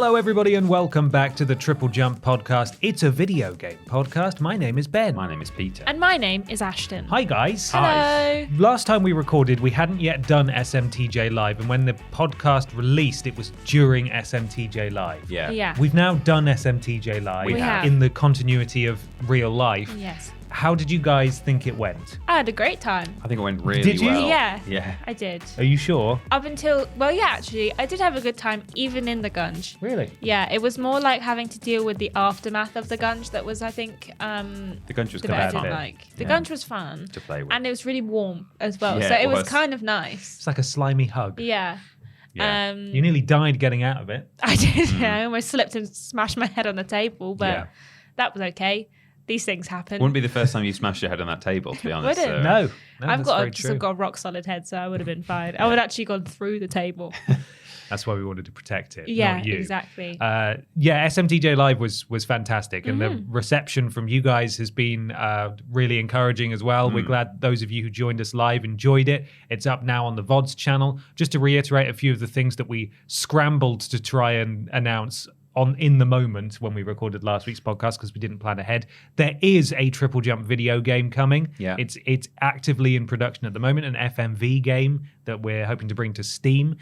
Hello, everybody, and welcome back to the TripleJump podcast. It's a video game podcast. My name is Ben. My name is Peter. And my name is Ashton. Hi, guys. Hello. Last time we recorded, we hadn't yet done SMTJ Live, and when the podcast released, it was during SMTJ Live. Yeah. We've now done SMTJ Live We have. in the continuity of real life. Yes. How did you guys think it went? I had a great time. I think it went really Did you? well. Yeah. I did. Are you sure? Up until, well, yeah, actually, I did have a good time even in the gunge. Really? Yeah, it was more like having to deal with the aftermath of the gunge that was, I think, The gunge was the kind bit I of didn't fun like. The Yeah. gunge was fun. to play with. And it was really warm as well. Yeah, so it it was was. kind of nice. It's like a slimy hug. Yeah. Yeah. You nearly died getting out of it. I did. I almost slipped and smashed my head on the table, but Yeah. that was okay. These things happen. Wouldn't be the first time you smashed your head on that table, to be honest. Would it? so- No, I've that's got very a, true. got a rock solid head, so I would have been fine. I would have actually gone through the table. That's why we wanted to protect it, Yeah, not you. exactly. SMTJ Live was fantastic, and Mm-hmm. the reception from you guys has been really encouraging as well. We're glad those of you who joined us live enjoyed it. It's up now on the VODs channel. Just to reiterate a few of the things that we scrambled to try and announce in the moment when we recorded last week's podcast because we didn't plan ahead. There is a TripleJump video game coming. Yeah. It's actively in production at the moment, an FMV game that we're hoping to bring to Steam.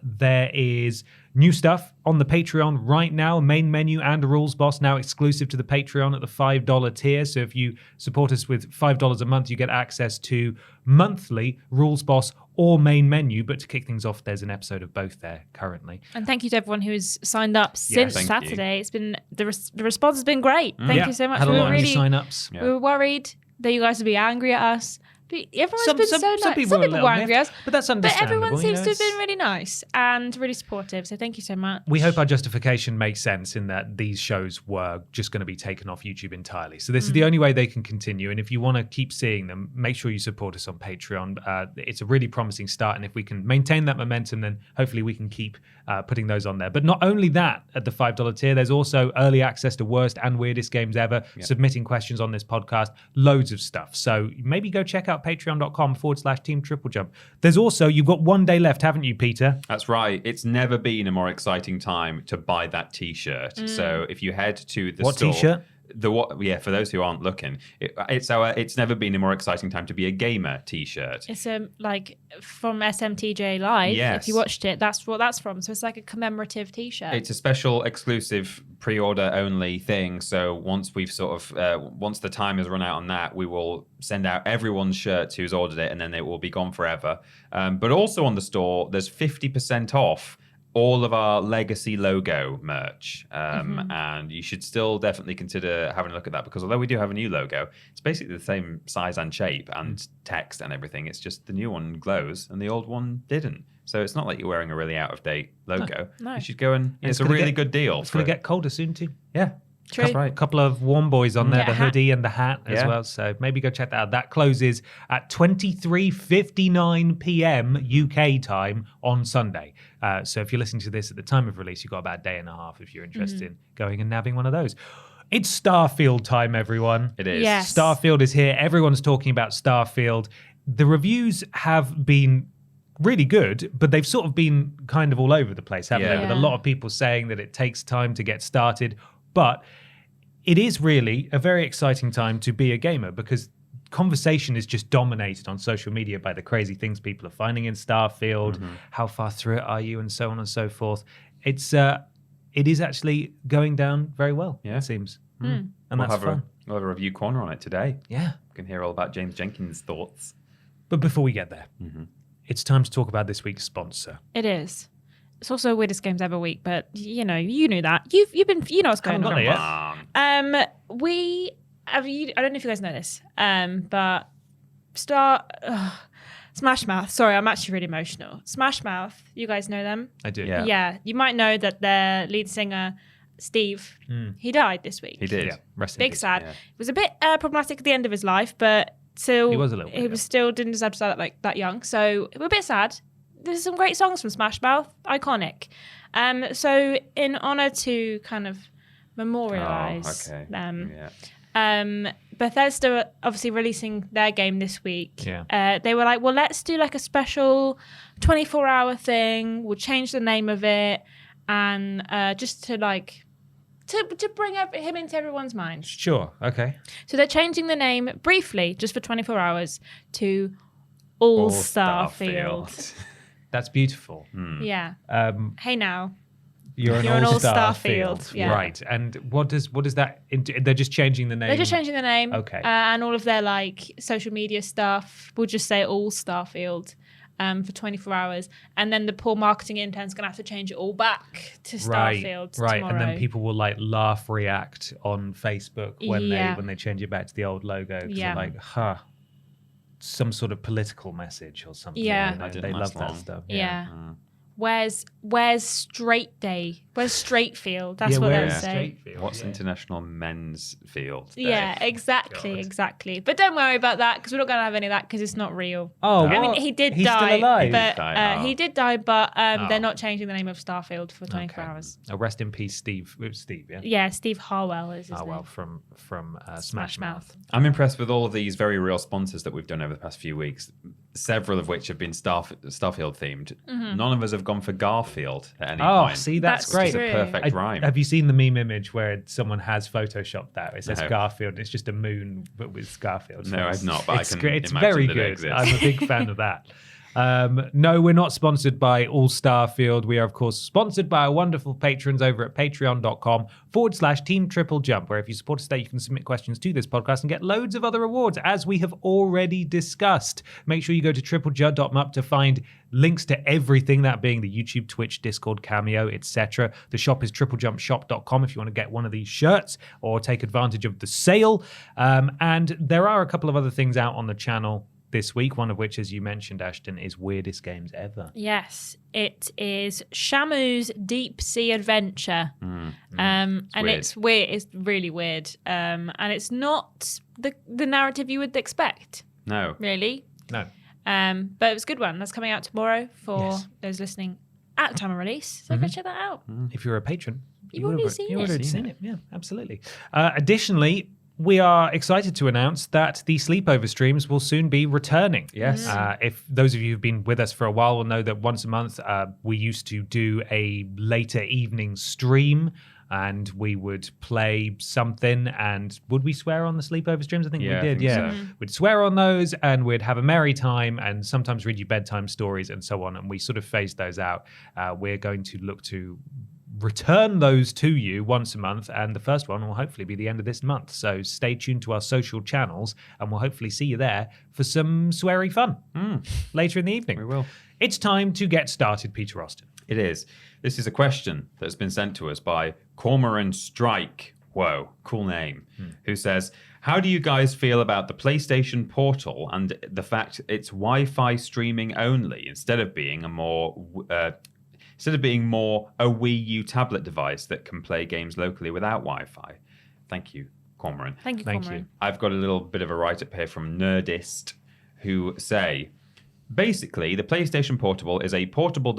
There is new stuff on the Patreon right now, main menu and a rules boss now exclusive to the Patreon at the $5 tier. So if you support us with $5 a month, you get access to monthly rules boss or main menu. But to kick things off, there's an episode of both there currently. And thank you to everyone who's signed up since thank Saturday. It's been the response has been great. Thank you so much. Had a We lot were of new really sign-ups. Yeah. we were worried that you guys would be angry at us. But everyone's been so nice. Some people were were angry at us. but that's But understandable. everyone you seems know, to have it's- been really nice and really supportive. So thank you so much. We hope our justification makes sense in that these shows were just going to be taken off YouTube entirely. So this is the only way they can continue. And if you want to keep seeing them, make sure you support us on Patreon. It's a really promising start. And if we can maintain that momentum, then hopefully we can keep putting those on there. But not only that, at the $5 tier, there's also early access to worst and weirdest games ever, submitting questions on this podcast, loads of stuff. So maybe go check out patreon.com/Team TripleJump. There's also, you've got 1 day left, haven't you, Peter? That's right. It's never been a more exciting time to buy that T-shirt. So if you head to the What store, T-shirt? For those who aren't looking, it's never been a more exciting time to be a gamer T-shirt. It's like from SMTJ Live. Yes. If you watched it, that's what that's from. So it's like a commemorative T-shirt. It's a special, exclusive, pre-order only thing. So once we've once the time has run out on that, we will send out everyone's shirts who's ordered it, and then it will be gone forever. But also on the store, there's 50% off all of our legacy logo merch. And you should still definitely consider having a look at that, because although we do have a new logo, it's basically the same size and shape and text and everything. It's just the new one glows and the old one didn't. So it's not like you're wearing a really out-of-date logo. No. You should go and it's a gonna really get- good deal. It's going to get colder soon too. Yeah. True. That's right. A couple of warm boys on there, Yeah, the a hat. hoodie and the hat as Yeah. well. So maybe go check that out. That closes at 23:59 p.m. UK time on Sunday. So if you're listening to this at the time of release, you've got about a day and a half if you're interested in going and nabbing one of those. It's Starfield time, everyone. It is. Yes. Starfield is here. Everyone's talking about Starfield. The reviews have been really good, but they've sort of been kind of all over the place, haven't they? Yeah. With a lot of people saying that it takes time to get started. But it is really a very exciting time to be a gamer, because conversation is just dominated on social media by the crazy things people are finding in Starfield, how far through it are you, and so on and so forth. It is actually going down very well, Yeah. it seems. Hmm. And We'll that's fun. we'll have a review corner on it today. Yeah. You can hear all about James Jenkins' thoughts. But before we get there, it's time to talk about this week's sponsor. It is. It's also weirdest games ever week, but you knew that. You've been what's going Haven't got on. there yet. We have I don't know if you guys know this, but Smash Mouth. Sorry, I'm actually really emotional. Smash Mouth, you guys know them? I do. Yeah. Yeah, you might know that their lead singer Steve, he died this week. He did. Yeah. Rest in Big peace. sad. yeah. It was a bit problematic at the end of his life, but still, He was a little bit, He was still didn't deserve to die that young. So we're a bit sad. There's some great songs from Smash Mouth, iconic. So in honor to kind of memorialize them, Bethesda are obviously releasing their game this week. Yeah. They were like, well, let's do like a special 24-hour thing. We'll change the name of it. and just to like to bring him into everyone's minds. Sure. Okay. So they're changing the name briefly, just for 24 hours, to All Starfield. That's beautiful. Yeah. Hey now. You're an All Starfield. Yeah. Right. And what does that? They're just changing the name. They're just changing the name. Okay. And all of their like social media stuff will just say All Starfield for 24 hours. And then the poor marketing intern's going to have to change it all back to Starfield tomorrow. And then people will like laugh react on Facebook when they change it back to the old logo. Because they're like, some sort of political message or something. Yeah. They love that stuff. Yeah. Where's Straight Day? Where's Straight Field? That's what they'll say. What's International Men's Field Day? Yeah, exactly. But don't worry about that because we're not going to have any of that because it's not real. Oh, I mean, he did He's die. Still alive. But he did die, but they're not changing the name of Starfield for 24 hours. Rest in peace, Steve. It was Steve, yeah? Yeah, Steve Harwell is his name. from Smash Mouth. I'm impressed with all of these very real sponsors that we've done over the past few weeks, several of which have been Starfield themed. None of us have gone for Garfield at any point. Oh, see, that's great. It's a perfect rhyme. Have you seen the meme image where someone has photoshopped that? It says Garfield, and it's just a moon, but with Garfield. No, I've not, but it's I can it's imagine very that good. it exists. I'm a big fan of that. No, we're not sponsored by All Starfield. We are, of course, sponsored by our wonderful patrons over at patreon.com/Team TripleJump, where if you support us there, you can submit questions to this podcast and get loads of other rewards, as we have already discussed. Make sure you go to TripleJump to find links to everything, that being the YouTube, Twitch, Discord, Cameo, etc. The shop is triplejumpshop.com if you want to get one of these shirts or take advantage of the sale. And there are a couple of other things out on the channel this week, one of which, as you mentioned, Ashton, is Weirdest Games Ever. Yes, it is Shamu's Deep Sea Adventure. And it's weird. It's really weird. And it's not the narrative you would expect. No. Really? No. But it was a good one. That's coming out tomorrow for those listening at the time of release. So go check that out. If you're a patron, you've already seen it. Yeah, absolutely. Additionally, we are excited to announce that the sleepover streams will soon be returning. Yes. If those of you who've been with us for a while will know that once a month we used to do a later evening stream and we would play something. And would we swear on the sleepover streams? I think we did. So. We'd swear on those and we'd have a merry time and sometimes read you bedtime stories and so on. And we sort of phased those out. We're going to look to return those to you once a month, and the first one will hopefully be the end of this month. So stay tuned to our social channels and we'll hopefully see you there for some sweary fun later in the evening. We will. It's time to get started, Peter Austin. It is. This is a question that's been sent to us by Cormoran Strike. Whoa, cool name. Who says, how do you guys feel about the PlayStation Portal and the fact it's Wi-Fi streaming only instead of being a more a Wii U tablet device that can play games locally without Wi-Fi? Thank you, Cormoran. Thank you, Cormoran. I've got a little bit of a write-up here from Nerdist who say, basically, the PlayStation Portable is a portable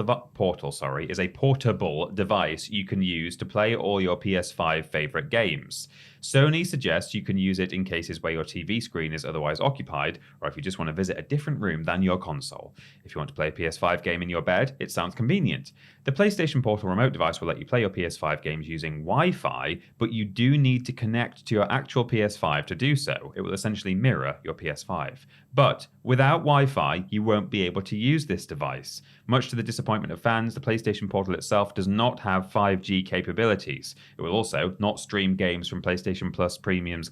device you can use to play all your PS5 favorite games. Sony suggests you can use it in cases where your TV screen is otherwise occupied, or if you just want to visit a different room than your console. If you want to play a PS5 game in your bed, it sounds convenient. The PlayStation Portal remote device will let you play your PS5 games using Wi-Fi, but you do need to connect to your actual PS5 to do so. It will essentially mirror your PS5. But without Wi-Fi, you won't be able to use this device. Much to the disappointment of fans, the PlayStation Portal itself does not have 5G capabilities. It will also not stream games from PlayStation Plus Premium's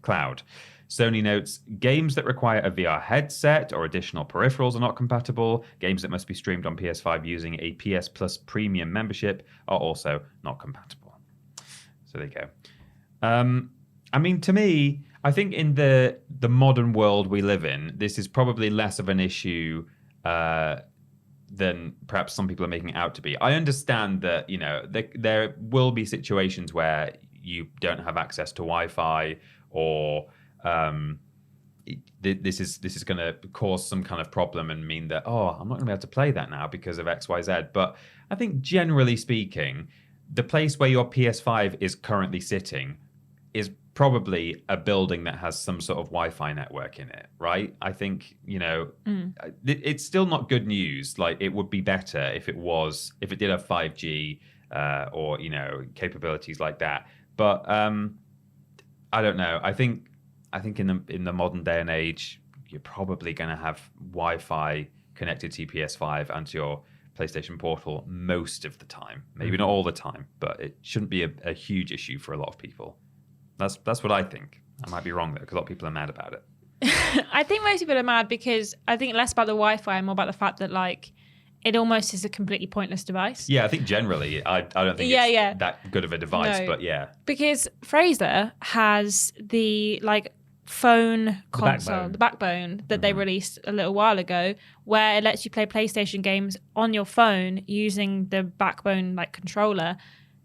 cloud. Sony notes, games that require a VR headset or additional peripherals are not compatible. Games that must be streamed on PS5 using a PS Plus Premium membership are also not compatible. So there you go. I mean, to me, I think in the modern world we live in, this is probably less of an issue than perhaps some people are making it out to be. I understand that, you know, there will be situations where you don't have access to Wi-Fi, or this is going to cause some kind of problem and mean that, I'm not going to be able to play that now because of X, Y, Z. But I think generally speaking, the place where your PS5 is currently sitting is probably a building that has some sort of Wi-Fi network in it, right? I think, it's still not good news. Like, it would be better if it did have 5G or, capabilities like that. But I don't know. I think in the modern day and age, you're probably going to have Wi-Fi connected to your PS5 and to your PlayStation Portal most of the time. Maybe not all the time, but it shouldn't be a huge issue for a lot of people. That's what I think. I might be wrong, though, because a lot of people are mad about it. I think most people are mad because I think less about the Wi-Fi and more about the fact that, like, it almost is a completely pointless device. Yeah, I think generally, I don't think it's that good of a device, but yeah. Because Fraser has the, like, phone console, the backbone that they released a little while ago, where it lets you play PlayStation games on your phone using the backbone, like, controller,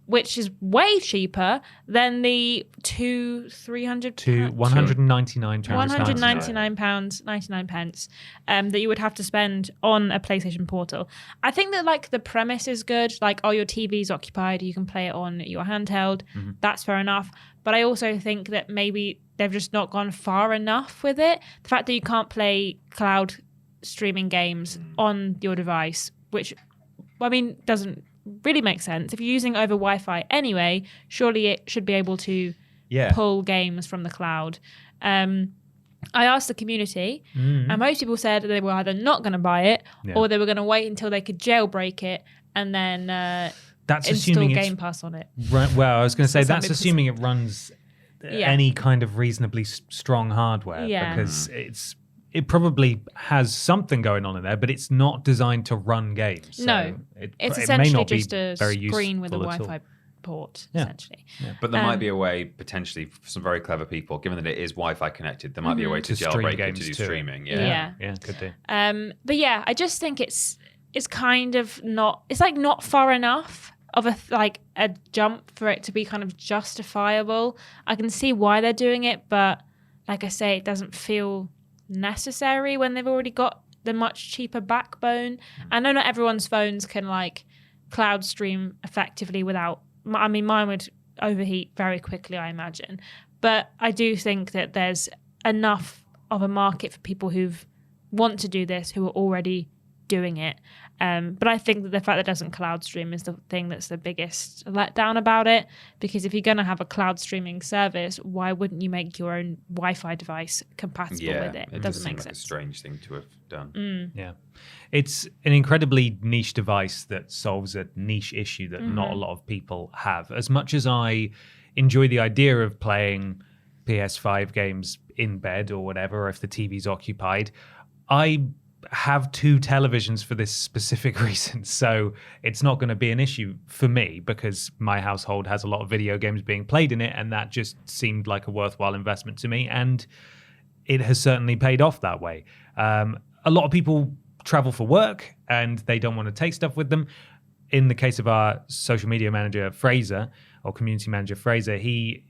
which is way cheaper than the £199.99 that you would have to spend on a PlayStation Portal. I think that, like, the premise is good. Like, your TV's occupied, you can play it on your handheld. That's fair enough. But I also think that maybe they've just not gone far enough with it. The fact that you can't play cloud streaming games on your device, which, I mean, doesn't really make sense. If you're using over Wi-Fi anyway, surely it should be able to pull games from the cloud. I asked the community, and most people said they were either not going to buy it or they were going to wait until they could jailbreak it and then install Game Pass on it. Well, I was going to say that's assuming it runs any kind of reasonably strong hardware, because it probably has something going on in there, but it's not designed to run games. So it's essentially just a screen with a Wi-Fi port, essentially. Yeah. But there might be a way, potentially, for some very clever people, given that it is Wi-Fi connected, there might be a way to jailbreak it to do streaming. Yeah, could do. But yeah, I just think it's kind of not, it's like not far enough of a jump for it to be kind of justifiable. I can see why they're doing it, but like I say, it doesn't feel necessary when they've already got the much cheaper backbone. I know not everyone's phones can, like, cloud stream effectively without, I mean, mine would overheat very quickly, I imagine, but I do think that there's enough of a market for people who want to do this, who are already doing it. But I think that the fact that it doesn't cloud stream is the thing that's the biggest letdown about it, because if you're going to have a cloud streaming service, why wouldn't you make your own Wi-Fi device compatible with it? It doesn't make sense. It's a strange thing to have done. Yeah. It's an incredibly niche device that solves a niche issue that not a lot of people have. As much as I enjoy the idea of playing PS5 games in bed or whatever, or if the TV's occupied, I have two televisions for this specific reason, so it's not going to be an issue for me because my household has a lot of video games being played in it, and that just seemed like a worthwhile investment to me, and it has certainly paid off that way. A lot of people travel for work and they don't want to take stuff with them. In the case of our social media manager Fraser, or community manager Fraser, he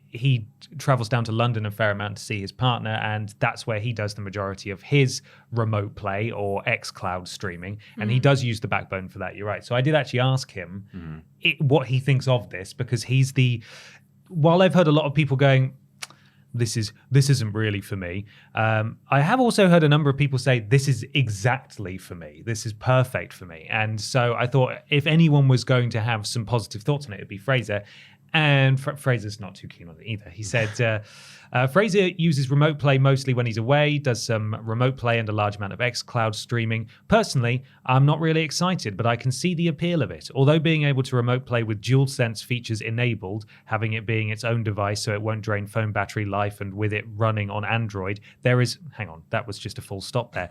travels down to London a fair amount to see his partner, and that's where he does the majority of his remote play or xCloud streaming, and he does use the backbone for that. You're right. So I did actually ask him what he thinks of this, because while I've heard a lot of people going, this isn't really for me, I have also heard a number of people say, this is exactly for me. This is perfect for me. And so I thought if anyone was going to have some positive thoughts on it, it'd be Fraser. And Fraser's not too keen on it either. He said, Fraser uses remote play mostly when he's away, does some remote play and a large amount of xCloud streaming. Personally, I'm not really excited, but I can see the appeal of it. Although being able to remote play with DualSense features enabled, having it being its own device so it won't drain phone battery life, and with it running on Android, there is... Hang on, that was just a full stop there.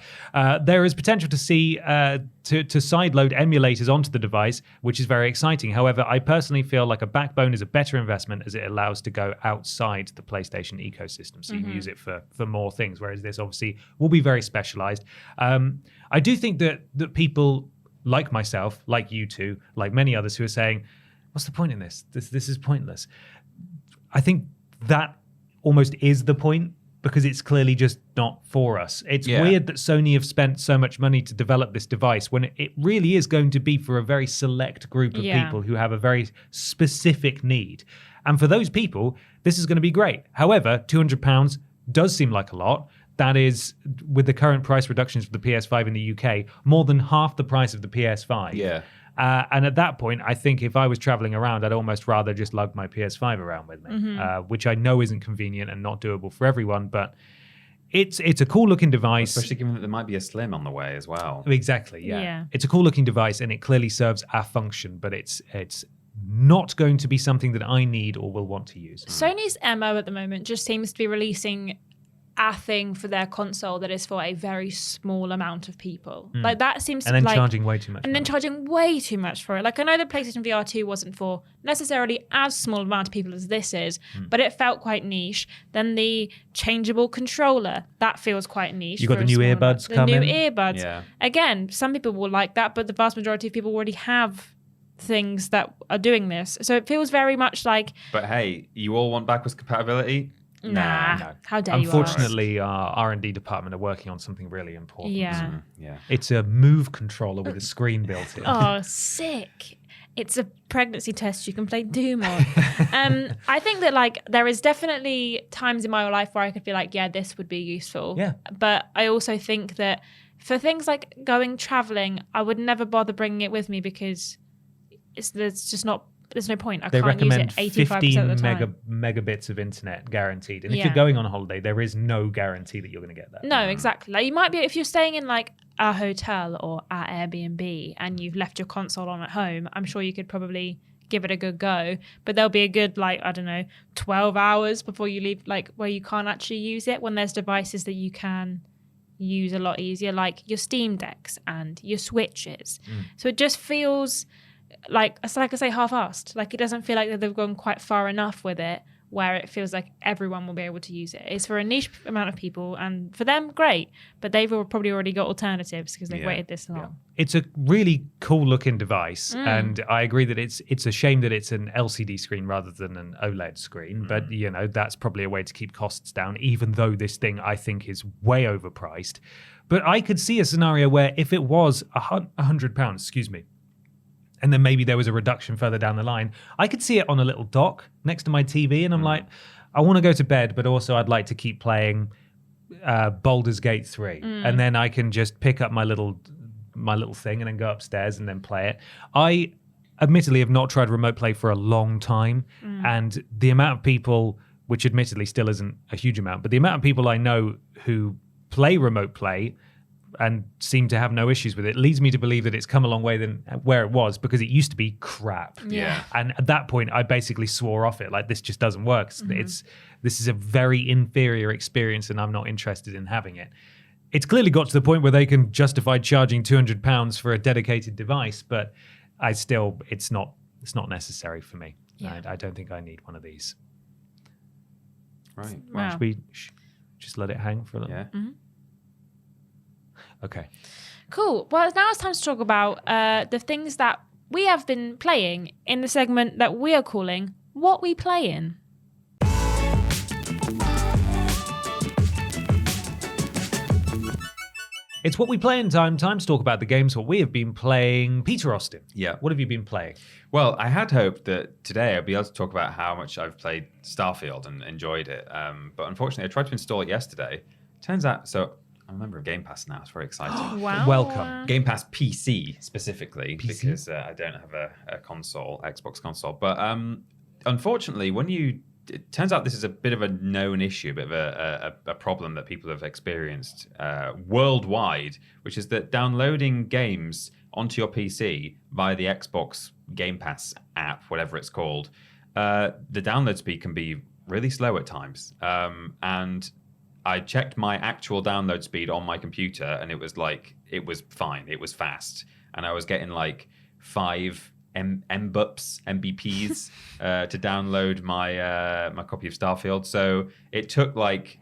There is potential to see to sideload emulators onto the device, which is very exciting. However, I personally feel like a backbone is a better investment as it allows to go outside the PlayStation ecosystem, so you can use it for more things, whereas this obviously will be very specialized. I do think that people like myself, like you two, like many others who are saying, what's the point in this? This is pointless. I think that almost is the point, because it's clearly just not for us. It's weird that Sony have spent so much money to develop this device when it really is going to be for a very select group of people who have a very specific need. And for those people, this is going to be great. However, £200 does seem like a lot. That is, with the current price reductions for the PS5 in the UK, more than half the price of the PS5. Yeah. And at that point, I think if I was traveling around, I'd almost rather just lug my PS5 around with me, which I know isn't convenient and not doable for everyone, but it's a cool looking device. Especially given that there might be a Slim on the way as well. Exactly, yeah. It's a cool looking device and it clearly serves our function, but it's not going to be something that I need or will want to use. Sony's MO at the moment just seems to be releasing a thing for their console that is for a very small amount of people. Like that seems and then charging way too much. And then charging way too much for it. Like I know the PlayStation VR 2 wasn't for necessarily as small amount of people as this is, but it felt quite niche. Then the changeable controller, that feels quite niche. You got the new earbuds coming. The new earbuds. Yeah. Again, some people will like that, but the vast majority of people already have things that are doing this. So it feels very much like... But hey, you all want backwards compatibility? Nah. No. How dare you? Unfortunately, our R&D department are working on something really important. Yeah. Yeah. It's a Move controller with a screen built in. Oh, sick. It's a pregnancy test you can play Doom on. I think that like there is definitely times in my life where I could be like, yeah, this would be useful. Yeah. But I also think that for things like going traveling, I would never bother bringing it with me because there's no point. I They can't use recommend it 85% 15 of the time. megabits of internet guaranteed. And if Yeah. you're going on holiday, there is no guarantee that you're going to get that. No, exactly. Like you might be if you're staying in like a hotel or at Airbnb and you've left your console on at home, I'm sure you could probably give it a good go. But there'll be a good 12 hours before you leave, like where you can't actually use it when there's devices that you can use a lot easier, like your Steam Decks and your Switches. So it just feels like I say, half-assed. Like it doesn't feel like they've gone quite far enough with it where it feels like everyone will be able to use it. It's for a niche amount of people, and for them, great. But they've probably already got alternatives because they've waited this long. Yeah. It's a really cool-looking device, and I agree that it's a shame that it's an LCD screen rather than an OLED screen. But that's probably a way to keep costs down, even though this thing I think is way overpriced. But I could see a scenario where if it was £100, and then maybe there was a reduction further down the line, I could see it on a little dock next to my TV, and I'm like, I want to go to bed, but also I'd like to keep playing Baldur's Gate 3, and then I can just pick up my little thing and then go upstairs and then play it. I admittedly have not tried remote play for a long time, and the amount of people, which admittedly still isn't a huge amount, but the amount of people I know who play remote play and seem to have no issues with it leads me to believe that it's come a long way than where it was, because it used to be crap. Yeah. And at that point, I basically swore off it. Like, this just doesn't work. This is a very inferior experience, and I'm not interested in having it. It's clearly got to the point where they can justify charging £200 for a dedicated device, but it's not necessary for me. Yeah. I don't think I need one of these. Right. Wow. Should we just let it hang for a little? Yeah. Okay. Cool. Well, now it's time to talk about the things that we have been playing in the segment that we are calling What We Playin'. It's What We Play in time to talk about the games what we have been playing. Peter Austin. Yeah. What have you been playing? Well, I had hoped that today I'd be able to talk about how much I've played Starfield and enjoyed it. But unfortunately, I tried to install it yesterday. Turns out, so I'm a member of Game Pass now. It's very exciting. Wow. Welcome. Game Pass PC specifically, PC? because I don't have a console, Xbox console. But unfortunately, it turns out this is a bit of a known issue, a bit of a problem that people have experienced worldwide, which is that downloading games onto your PC via the Xbox Game Pass app, whatever it's called, the download speed can be really slow at times. And I checked my actual download speed on my computer, and it was fine. It was fast. And I was getting like 5 Mbps to download my copy of Starfield. So it took I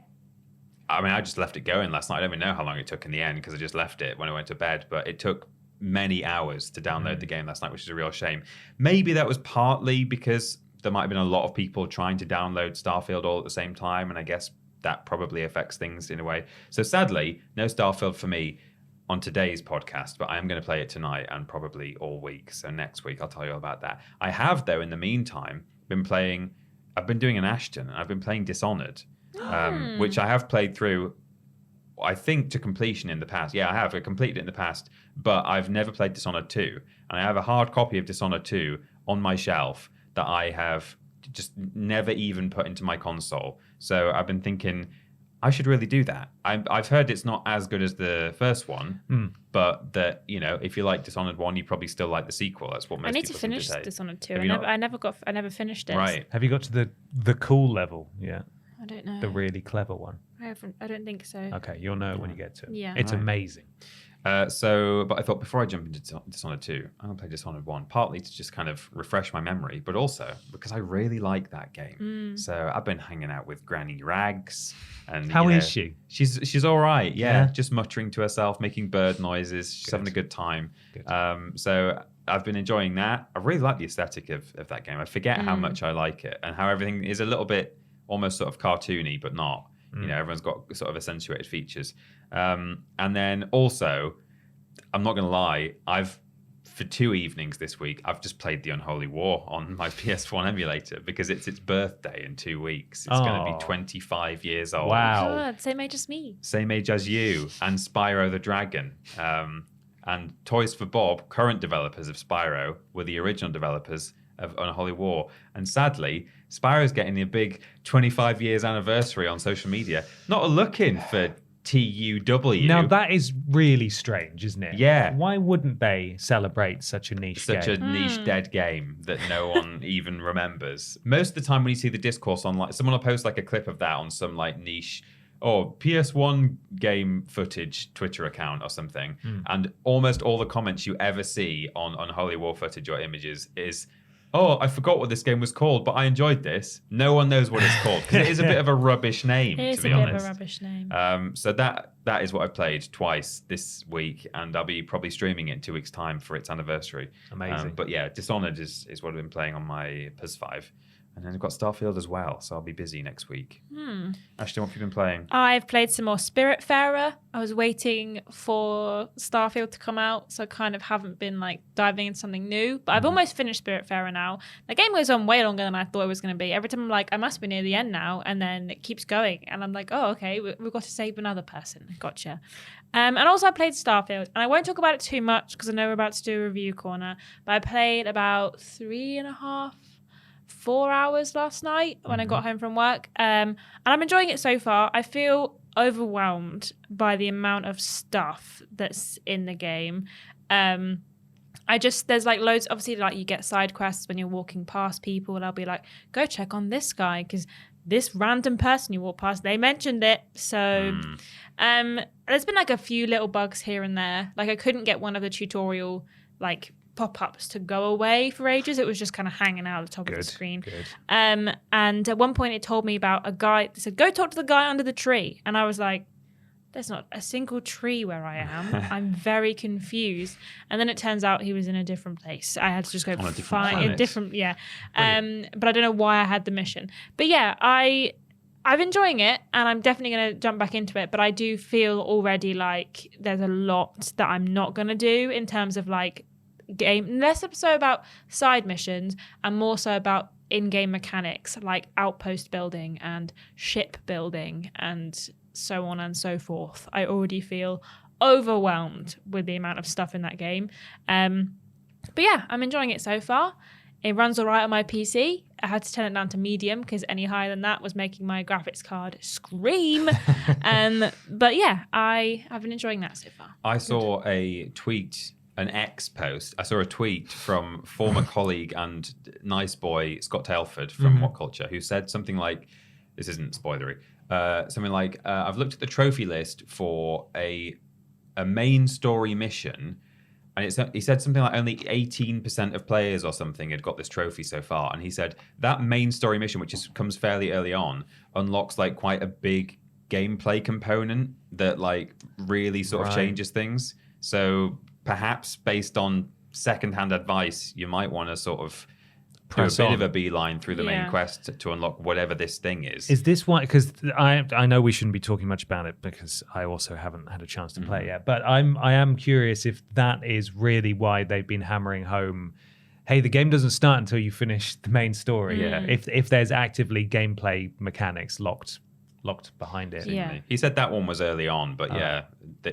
just left it going last night. I don't even know how long it took in the end because I just left it when I went to bed. But it took many hours to download the game last night, which is a real shame. Maybe that was partly because there might have been a lot of people trying to download Starfield all at the same time, and I guess that probably affects things in a way. So sadly, no Starfield for me on today's podcast, but I am going to play it tonight and probably all week. So next week, I'll tell you all about that. I have, though, in the meantime, been playing I've been doing an Ashton, and I've been playing Dishonored, which I have played through, I think, to completion in the past. Yeah, I have. I completed it in the past, but I've never played Dishonored 2. And I have a hard copy of Dishonored 2 on my shelf that I have just never even put into my console. So I've been thinking, I should really do that. I've heard it's not as good as the first one, but that, you know, if you like Dishonored 1, you probably still like the sequel. That's what most people I need to finish Dishonored 2. I never finished it. Right. Have you got to the cool level yet? I don't know. The really clever one. I don't think so. Okay, you'll know when you get to it. Yeah. It's amazing. But I thought before I jump into Dishonored 2, I'm going to play Dishonored 1, partly to just kind of refresh my memory, but also because I really like that game. So I've been hanging out with Granny Rags. And How is she? She's all right, yeah. Just muttering to herself, making bird noises. She's having a good time. So I've been enjoying that. I really like the aesthetic of that game. I forget how much I like it and how everything is a little bit almost sort of cartoony, but not. You know, everyone's got sort of accentuated features. And then also, I'm not going to lie, for 2 evenings this week, I've just played The Unholy War on my PS4 emulator because it's its birthday in 2 weeks. It's going to be 25 years old. Wow. God, same age as me. Same age as you and Spyro the Dragon. And Toys for Bob, current developers of Spyro, were the original developers of Unholy War. And sadly, Spyro's getting a big 25 years anniversary on social media. Not looking for TUW. Now that is really strange, isn't it? Yeah. Why wouldn't they celebrate such a niche game? Such a niche dead game that no one even remembers. Most of the time when you see the discourse online, someone will post like a clip of that on some like niche PS1 game footage Twitter account or something. And almost all the comments you ever see on Unholy War footage or images is, oh, I forgot what this game was called, but I enjoyed this. No one knows what it's called because it is a bit of a rubbish name, It is to be a bit honest. of a rubbish name. So that is what I've played twice this week, and I'll be probably streaming it in 2 weeks' time for its anniversary. Amazing. But yeah, Dishonored is what I've been playing on my PS5. And then I've got Starfield as well, so I'll be busy next week. Ashton, what have you been playing? I've played some more Spiritfarer. I was waiting for Starfield to come out, so I kind of haven't been like diving into something new. But I've almost finished Spiritfarer now. The game goes on way longer than I thought it was going to be. Every time I'm like, I must be near the end now, and then it keeps going. And I'm like, oh, okay, we've got to save another person. Gotcha. And also I played Starfield. And I won't talk about it too much because I know we're about to do a review corner. But I played about 4 hours last night when I got home from work. And I'm enjoying it so far. I feel overwhelmed by the amount of stuff that's in the game. There's like loads, obviously like you get side quests when you're walking past people and I'll be like, go check on this guy because this random person you walk past, they mentioned it. So there's been like a few little bugs here and there. Like I couldn't get one of the tutorial like pop-ups to go away for ages. It was just kind of hanging out at the top of the screen. And at one point it told me about a guy that said, go talk to the guy under the tree. And I was like, there's not a single tree where I am. I'm very confused. And then it turns out he was in a different place. I had to just go find a different, yeah. But I don't know why I had the mission. But yeah, I'm enjoying it and I'm definitely going to jump back into it. But I do feel already like there's a lot that I'm not going to do in terms of like game, less so about side missions and more so about in-game mechanics like outpost building and ship building and so on and so forth. I already feel overwhelmed with the amount of stuff in that game. But yeah, I'm enjoying it so far. It runs all right on my PC. I had to turn it down to medium because any higher than that was making my graphics card scream. But yeah, I've been enjoying that so far. I saw a tweet, an X post. I saw a tweet from former colleague and nice boy Scott Tailford from What Culture, who said something like, this isn't spoilery, something like, I've looked at the trophy list for a main story mission, and he said something like only 18% of players or something had got this trophy so far. And he said that main story mission, which comes fairly early on, unlocks like quite a big gameplay component that like really sort of changes things. So perhaps based on secondhand advice, you might want to sort of do a bit of a beeline through the main quest to unlock whatever this thing is. Is this why? Because I know we shouldn't be talking much about it because I also haven't had a chance to play it yet. But I am curious if that is really why they've been hammering home hey, the game doesn't start until you finish the main story. Yeah. If there's actively gameplay mechanics locked behind it. Yeah. He said that one was early on, but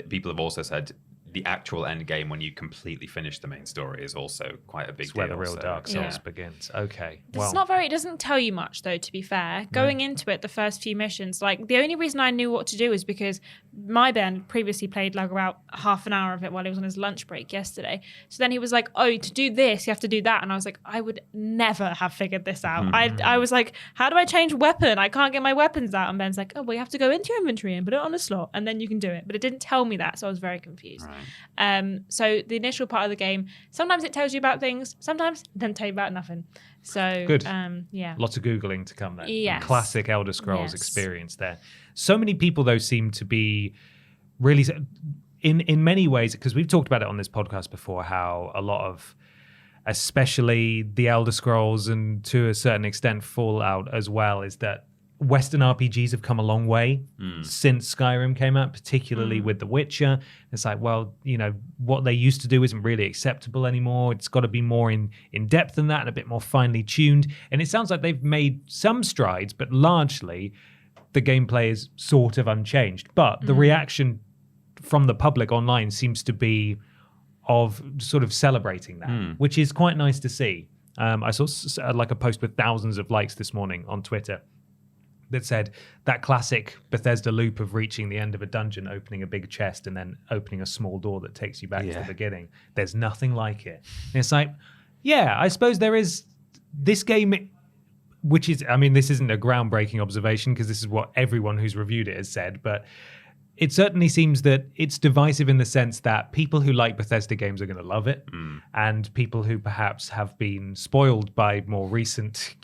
people have also said the actual end game when you completely finish the main story is also quite a big It's deal. where the real Dark Souls begins. Okay. It doesn't tell you much though, to be fair. Going into it, the first few missions, like the only reason I knew what to do is because my Ben previously played like about half an hour of it while he was on his lunch break yesterday. So then he was like, oh, to do this, you have to do that. And I was like, I would never have figured this out. I was like, how do I change weapon? I can't get my weapons out. And Ben's like, oh, well, you have to go into your inventory and put it on a slot and then you can do it. But it didn't tell me that. So I was very confused. Right. So the initial part of the game, sometimes it tells you about things, sometimes it doesn't tell you about nothing. So good. Yeah. Lots of Googling to come there. Yes. Classic Elder Scrolls experience there. So many people though seem to be really in many ways, because we've talked about it on this podcast before, how a lot of, especially the Elder Scrolls and to a certain extent Fallout as well, is that Western RPGs have come a long way since Skyrim came out, particularly with The Witcher. It's like, well, you know, what they used to do isn't really acceptable anymore. It's got to be more in depth than that and a bit more finely tuned. And it sounds like they've made some strides, but largely the gameplay is sort of unchanged. But the reaction from the public online seems to be of sort of celebrating that, which is quite nice to see. I saw like a post with thousands of likes this morning on Twitter that said that classic Bethesda loop of reaching the end of a dungeon, opening a big chest, and then opening a small door that takes you back to the beginning. There's nothing like it. And it's like, yeah, I suppose there is this game, which is, I mean, this isn't a groundbreaking observation because this is what everyone who's reviewed it has said, but it certainly seems that it's divisive in the sense that people who like Bethesda games are going to love it, and people who perhaps have been spoiled by more recent,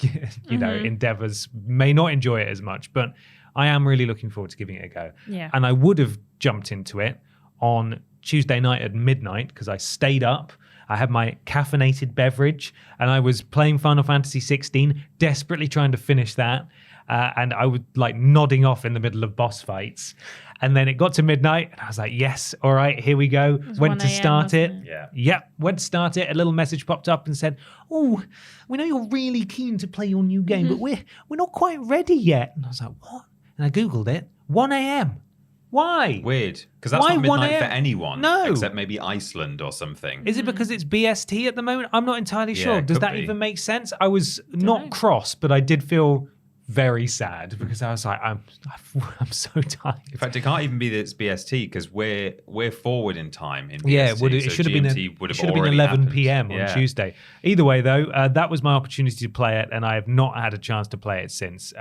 endeavors may not enjoy it as much. But I am really looking forward to giving it a go. Yeah. And I would have jumped into it on Tuesday night at midnight because I stayed up. I had my caffeinated beverage and I was playing Final Fantasy 16, desperately trying to finish that. And I was like nodding off in the middle of boss fights. And then it got to midnight and I was like, yes, all right, here we go. Went to start it. Yep, went to start it. A little message popped up and said, oh, we know you're really keen to play your new game, but we're not quite ready yet. And I was like, what? And I Googled it. 1 a.m. Why? Weird. Because that's not midnight for anyone. No. Except maybe Iceland or something. Is it because it's BST at the moment? I'm not entirely sure. Does that even make sense? I was not cross, but I did feel very sad because I was like, I'm so tired. In fact, it can't even be that it's BST because we're forward in time in BST. Yeah, it should have been 11 p.m. on Tuesday. Either way, though, that was my opportunity to play it, and I have not had a chance to play it since.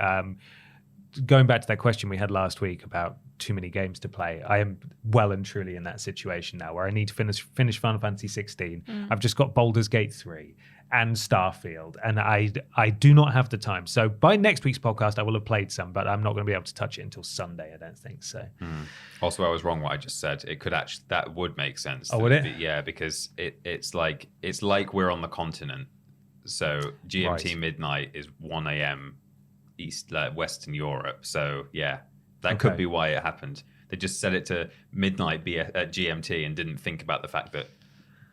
Going back to that question we had last week about too many games to play, I am well and truly in that situation now where I need to finish Final Fantasy 16. I've just got Baldur's Gate 3 and Starfield, and I do not have the time. So by next week's podcast, I will have played some, but I'm not going to be able to touch it until Sunday, I don't think so. Also, I was wrong what I just said. It could actually, that would make sense. Oh, would it? Yeah, because it's like we're on the continent. So GMT midnight is 1 a.m. Western Europe. So yeah, that could be why it happened. They just set it to midnight at GMT and didn't think about the fact that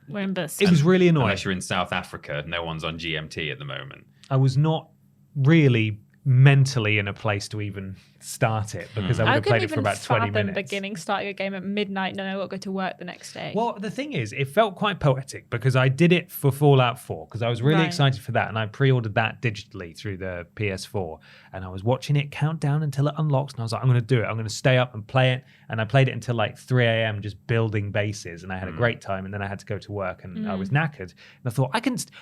we're in this. It was really annoying. Unless you're in South Africa, no one's on GMT at the moment. I was not really mentally in a place to even start it because I would have played it for about 20 minutes. Starting a game at midnight, no, I've got to go to work the next day. Well, the thing is, it felt quite poetic because I did it for Fallout 4 because I was really excited for that, and I pre-ordered that digitally through the PS4, and I was watching it count down until it unlocks, and I was like, I'm going to do it. I'm going to stay up and play it, and I played it until like 3 a.m. just building bases, and I had a great time, and then I had to go to work, and I was knackered, and I thought,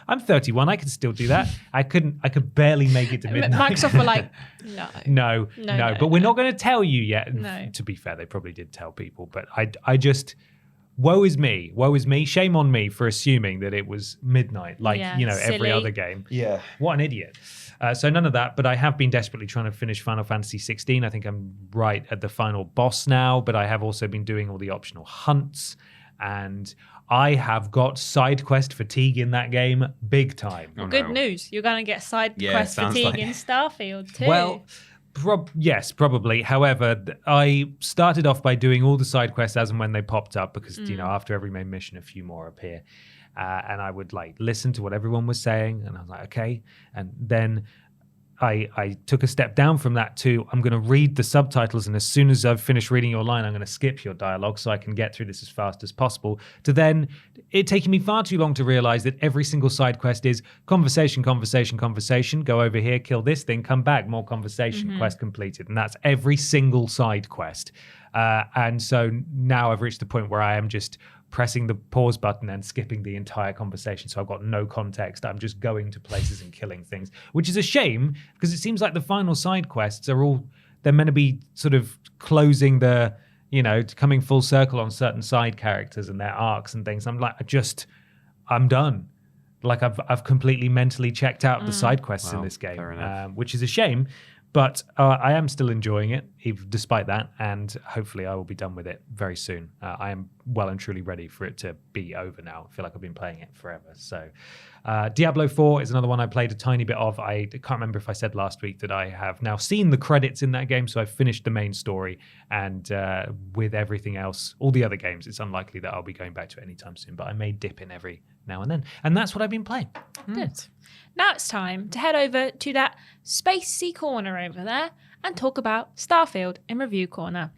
I'm 31, I can still do that. I could barely make it to midnight. Microsoft were like, no. But we're not going to tell you yet. No. To be fair, they probably did tell people, but I just, woe is me. Shame on me for assuming that it was midnight, silly. Every other game. Yeah. What an idiot. So none of that, but I have been desperately trying to finish Final Fantasy 16. I think I'm right at the final boss now, but I have also been doing all the optional hunts, and I have got side quest fatigue in that game big time. Well, good news. You're going to get side quest fatigue in Starfield too. Well, yes, probably. However, I started off by doing all the side quests as and when they popped up because, after every main mission, a few more appear. and I would like listen to what everyone was saying, and I was like, okay. And then I took a step down from that to I'm going to read the subtitles, and as soon as I've finished reading your line, I'm going to skip your dialogue so I can get through this as fast as possible. To then it taking me far too long to realize that every single side quest is conversation, go over here, kill this thing, come back, more conversation, quest completed. And that's every single side quest. And so now I've reached the point where I am just pressing the pause button and skipping the entire conversation. So I've got no context. I'm just going to places and killing things, which is a shame because it seems like the final side quests they're meant to be sort of closing the, coming full circle on certain side characters and their arcs and things. I'm like, I'm done. Like I've completely mentally checked out the side quests in this game, which is a shame. But I am still enjoying it, despite that, and hopefully I will be done with it very soon. I am well and truly ready for it to be over now. I feel like I've been playing it forever. So Diablo 4 is another one I played a tiny bit of. I can't remember if I said last week that I have now seen the credits in that game, so I've finished the main story, and with everything else, all the other games, it's unlikely that I'll be going back to it anytime soon, but I may dip in every now and then. And that's what I've been playing. Good. Now it's time to head over to that spacey corner over there and talk about Starfield in Review Corner.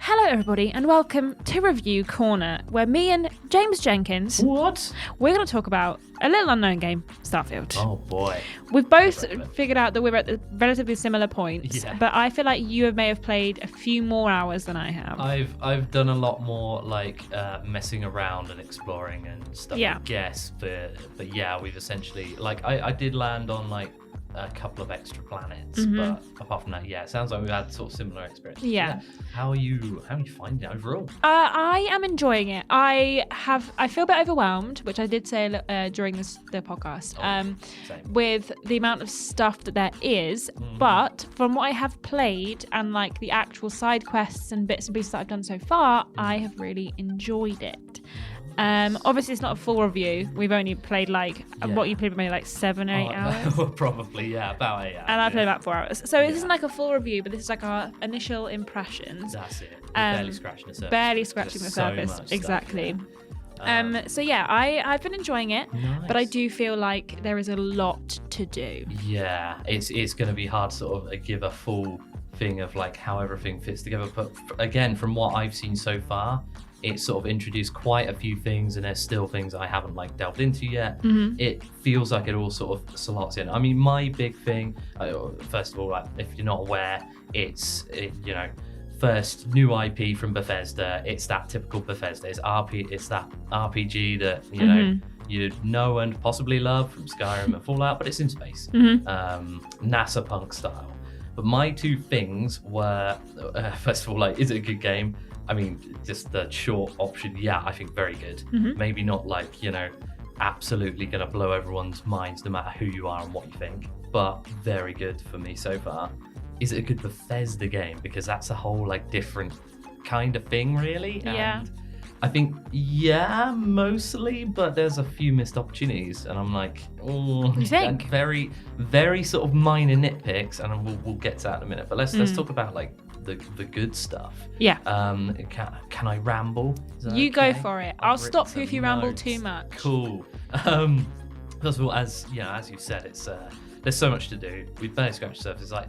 Hello everybody and welcome to Review Corner, where me and James Jenkins, we're going to talk about a little unknown game, Starfield. Oh boy. We've both figured out that we're at the relatively similar points, but I feel like you may have played a few more hours than I have. I've done a lot more like messing around and exploring and stuff, I guess, but yeah, we've essentially, like, I did land on like a couple of extra planets, but apart from that, it sounds like we've had sort of similar experience. How are you finding it overall? I am enjoying it. I feel a bit overwhelmed, which I did say during the podcast, with the amount of stuff that there is, but from what I have played and like the actual side quests and bits and pieces that I've done so far, I have really enjoyed it. Obviously it's not a full review. We've only played what you played maybe like 7 or 8 hours. Well, probably, about 8 hours. And I played about 4 hours. So this isn't like a full review, but this is like our initial impressions. That's it. Barely scratching the surface. Barely scratching the surface. Stuff, exactly. I've been enjoying it, but I do feel like there is a lot to do. Yeah, it's going to be hard to sort of give a full thing of like how everything fits together. But again, from what I've seen so far, it's sort of introduced quite a few things, and there's still things I haven't like delved into yet. It feels like it all sort of slots in. I mean, my big thing, first of all, like, if you're not aware, it's first new IP from Bethesda. It's that typical Bethesda. It's that RPG that you know and possibly love from Skyrim and Fallout, but it's in space, NASA punk style. But my two things were, first of all, like, is it a good game? I mean, just the short option, I think very good. Maybe not like, absolutely going to blow everyone's minds no matter who you are and what you think, but very good for me so far. Is it a good Bethesda game? Because that's a whole like different kind of thing, really. And I think, mostly, but there's a few missed opportunities, and I'm like, you think? Very, very sort of minor nitpicks, and we'll get to that in a minute. But let's talk about like the good stuff. Can I ramble? You go for it. I'll stop you if you ramble too much. Cool. First of all, as you said, it's there's so much to do. We've barely scratched the surface. Like,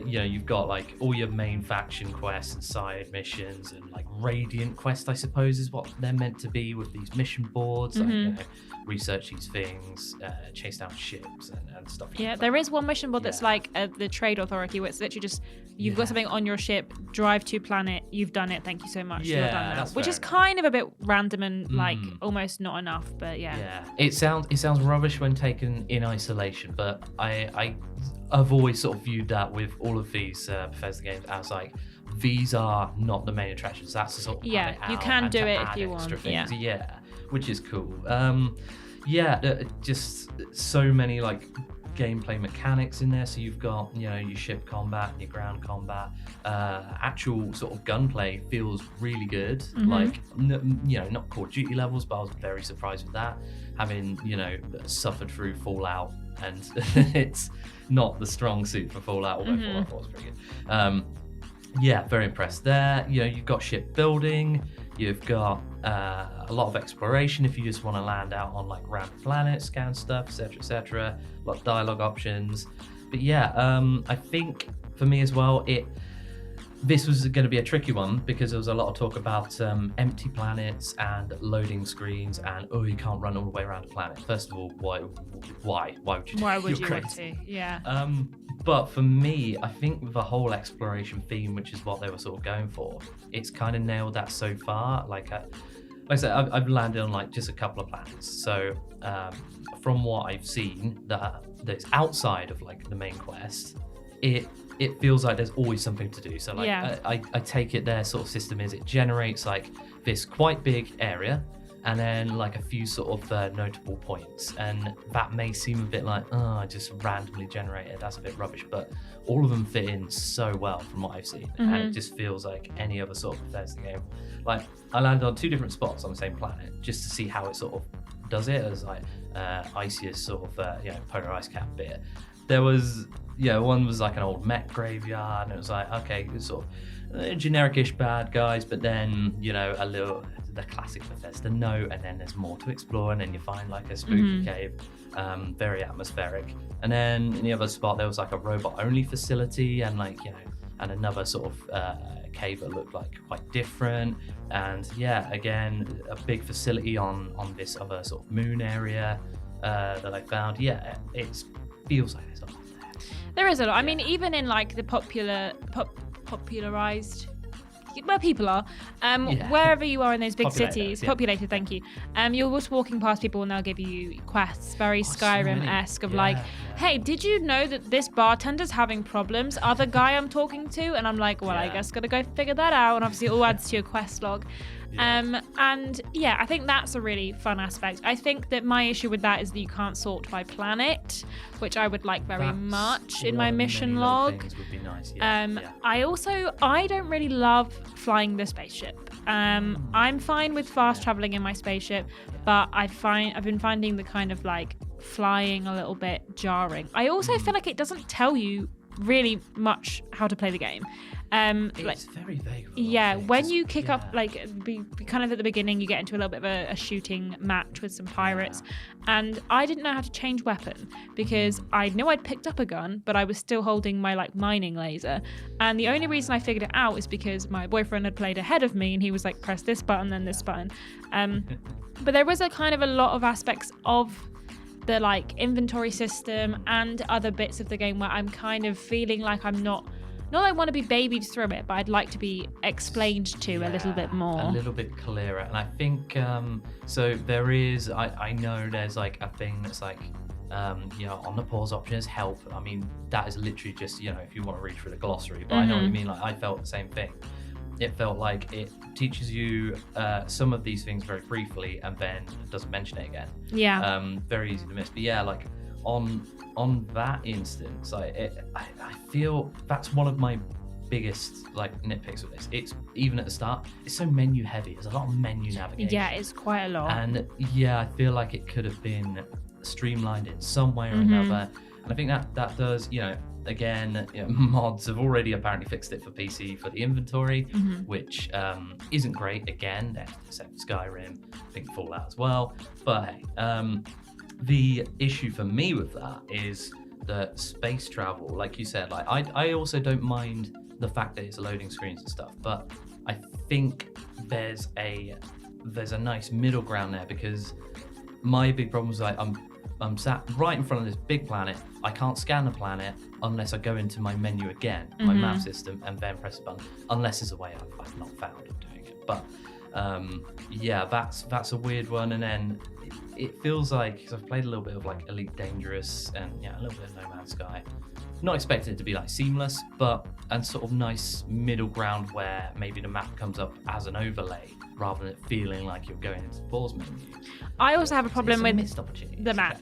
you've got like all your main faction quests and side missions and like Radiant quest, I suppose, is what they're meant to be with these mission boards. Like, research these things, chase down ships and stuff. There is one mission board that's like the Trade Authority, where it's literally just you've got something on your ship, drive to planet, you've done it, thank you so much, you're done now. Which is kind of a bit random and like almost not enough, but it sounds rubbish when taken in isolation, but I've always sort of viewed that with all of these Bethesda games as like, these are not the main attractions. That's the sort of you can do it if you want. Things. Which is cool. Just so many like gameplay mechanics in there. So you've got your ship combat and your ground combat. Actual sort of gunplay feels really good. Like not Call of Duty levels, but I was very surprised with that. Having suffered through Fallout, and it's not the strong suit for Fallout, although Fallout was pretty good. Yeah, very impressed there. You know, you've got shipbuilding, you've got a lot of exploration if you just want to land out on like random planets, scan stuff, etc. A lot of dialogue options. But yeah, I think for me as well, this was going to be a tricky one because there was a lot of talk about empty planets and loading screens and you can't run all the way around a planet. First of all, why would you? Why would you want to? Yeah. But for me, I think the whole exploration theme, which is what they were sort of going for, it's kind of nailed that so far. Like I said, I've landed on like just a couple of planets. So from what I've seen, that's outside of like the main quest, it feels like there's always something to do. So like I take it their sort of system is it generates like this quite big area and then like a few sort of notable points, and that may seem a bit like I just randomly generated, that's a bit rubbish, but all of them fit in so well from what I've seen. And it just feels like any other sort of Bethesda game. Like I landed on 2 different spots on the same planet just to see how it sort of does it as like iciest sort of polar ice cap bit. There was one was like an old mech graveyard, and it was like, okay, sort of generic-ish bad guys, but then, a little, the classic Bethesda note, and then there's more to explore, and then you find like a spooky cave, very atmospheric. And then in the other spot, there was like a robot-only facility, and like, and another sort of cave that looked like quite different. And again, a big facility on this other sort of moon area that I found. It feels like there's a lot there. There is a lot. I mean, even in like the popularized where people are, wherever you are in those big cities, populated, thank you. You're just walking past people and they'll give you quests, very Skyrim-esque of like, hey, did you know that this bartender's having problems? Other guy I'm talking to, and I'm like, well, I guess gotta go figure that out. And obviously, it all adds to your quest log. I think that's a really fun aspect. I think that my issue with that is that you can't sort by planet, which I would like very much in my mission log. Would be nice. I don't really love flying the spaceship. I'm fine with fast traveling in my spaceship, but I've been finding the kind of like flying a little bit jarring. I also feel like it doesn't tell you really much how to play the game. It's very vague. When you kick up, like, kind of at the beginning, you get into a little bit of a shooting match with some pirates, and I didn't know how to change weapon because I knew I'd picked up a gun, but I was still holding my like mining laser. And the only reason I figured it out is because my boyfriend had played ahead of me, and he was like, press this button, then this button. But there was a kind of a lot of aspects of the like inventory system and other bits of the game where I'm kind of feeling like I'm not that I want to be babied through it, but I'd like to be explained to a little bit more. A little bit clearer. And I think, so there is, I know there's like a thing that's like, on the pause option is help. I mean, that is literally just, if you want to read through the glossary, but I know what you mean. Like, I felt the same thing. It felt like it teaches you some of these things very briefly and then doesn't mention it again. Yeah. Very easy to miss. But yeah, like on that instance, I feel that's one of my biggest like nitpicks with this. It's even at the start, it's so menu heavy. There's a lot of menu navigation. Yeah, it's quite a lot. And I feel like it could have been streamlined in some way or another. And I think that does, again, mods have already apparently fixed it for PC for the inventory, which isn't great. Again, they're the same as Skyrim, I think Fallout as well. But hey, the issue for me with that is the space travel. Like you said, like I also don't mind the fact that it's loading screens and stuff, but I think there's a nice middle ground there, because my big problem is like I'm sat right in front of this big planet. I can't scan the planet unless I go into my menu again, my map system, and then press a button, unless there's a way I've not found of doing it. But that's a weird one. And then it feels like, because I've played a little bit of like Elite Dangerous and a little bit of No Man's Sky, not expecting it to be like seamless, and sort of nice middle ground where maybe the map comes up as an overlay rather than it feeling like you're going into the pause menu. I also have a problem with missed opportunities the map.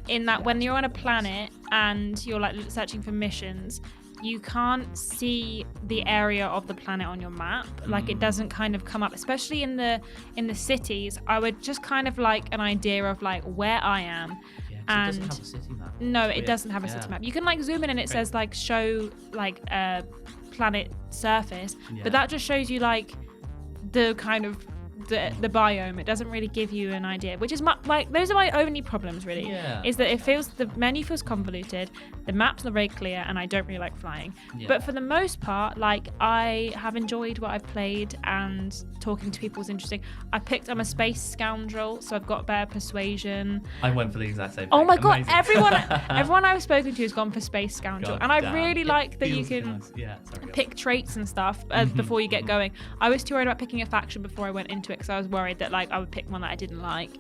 In that when you're on a planet and you're like searching for missions, you can't see the area of the planet on your map. Like, it doesn't kind of come up, especially in the cities. I would just kind of like an idea of like where I am. And it doesn't have a city map. No, it doesn't have a city map. You can like zoom in and it says like show like planet surface, but that just shows you like the kind of the biome. It doesn't really give you an idea, which is those are my only problems really. Is that the menu feels convoluted, the map's not very clear, and I don't really like flying. But for the most part, like, I have enjoyed what I've played, and talking to people is interesting. I'm a space scoundrel, so I've got better persuasion. I went for the exact same thing. Oh my god, everyone I've spoken to has gone for space scoundrel, and I really like that you can pick traits and stuff before you get going. I was too worried about picking a faction before I went into it, because I was worried that like I would pick one that I didn't like.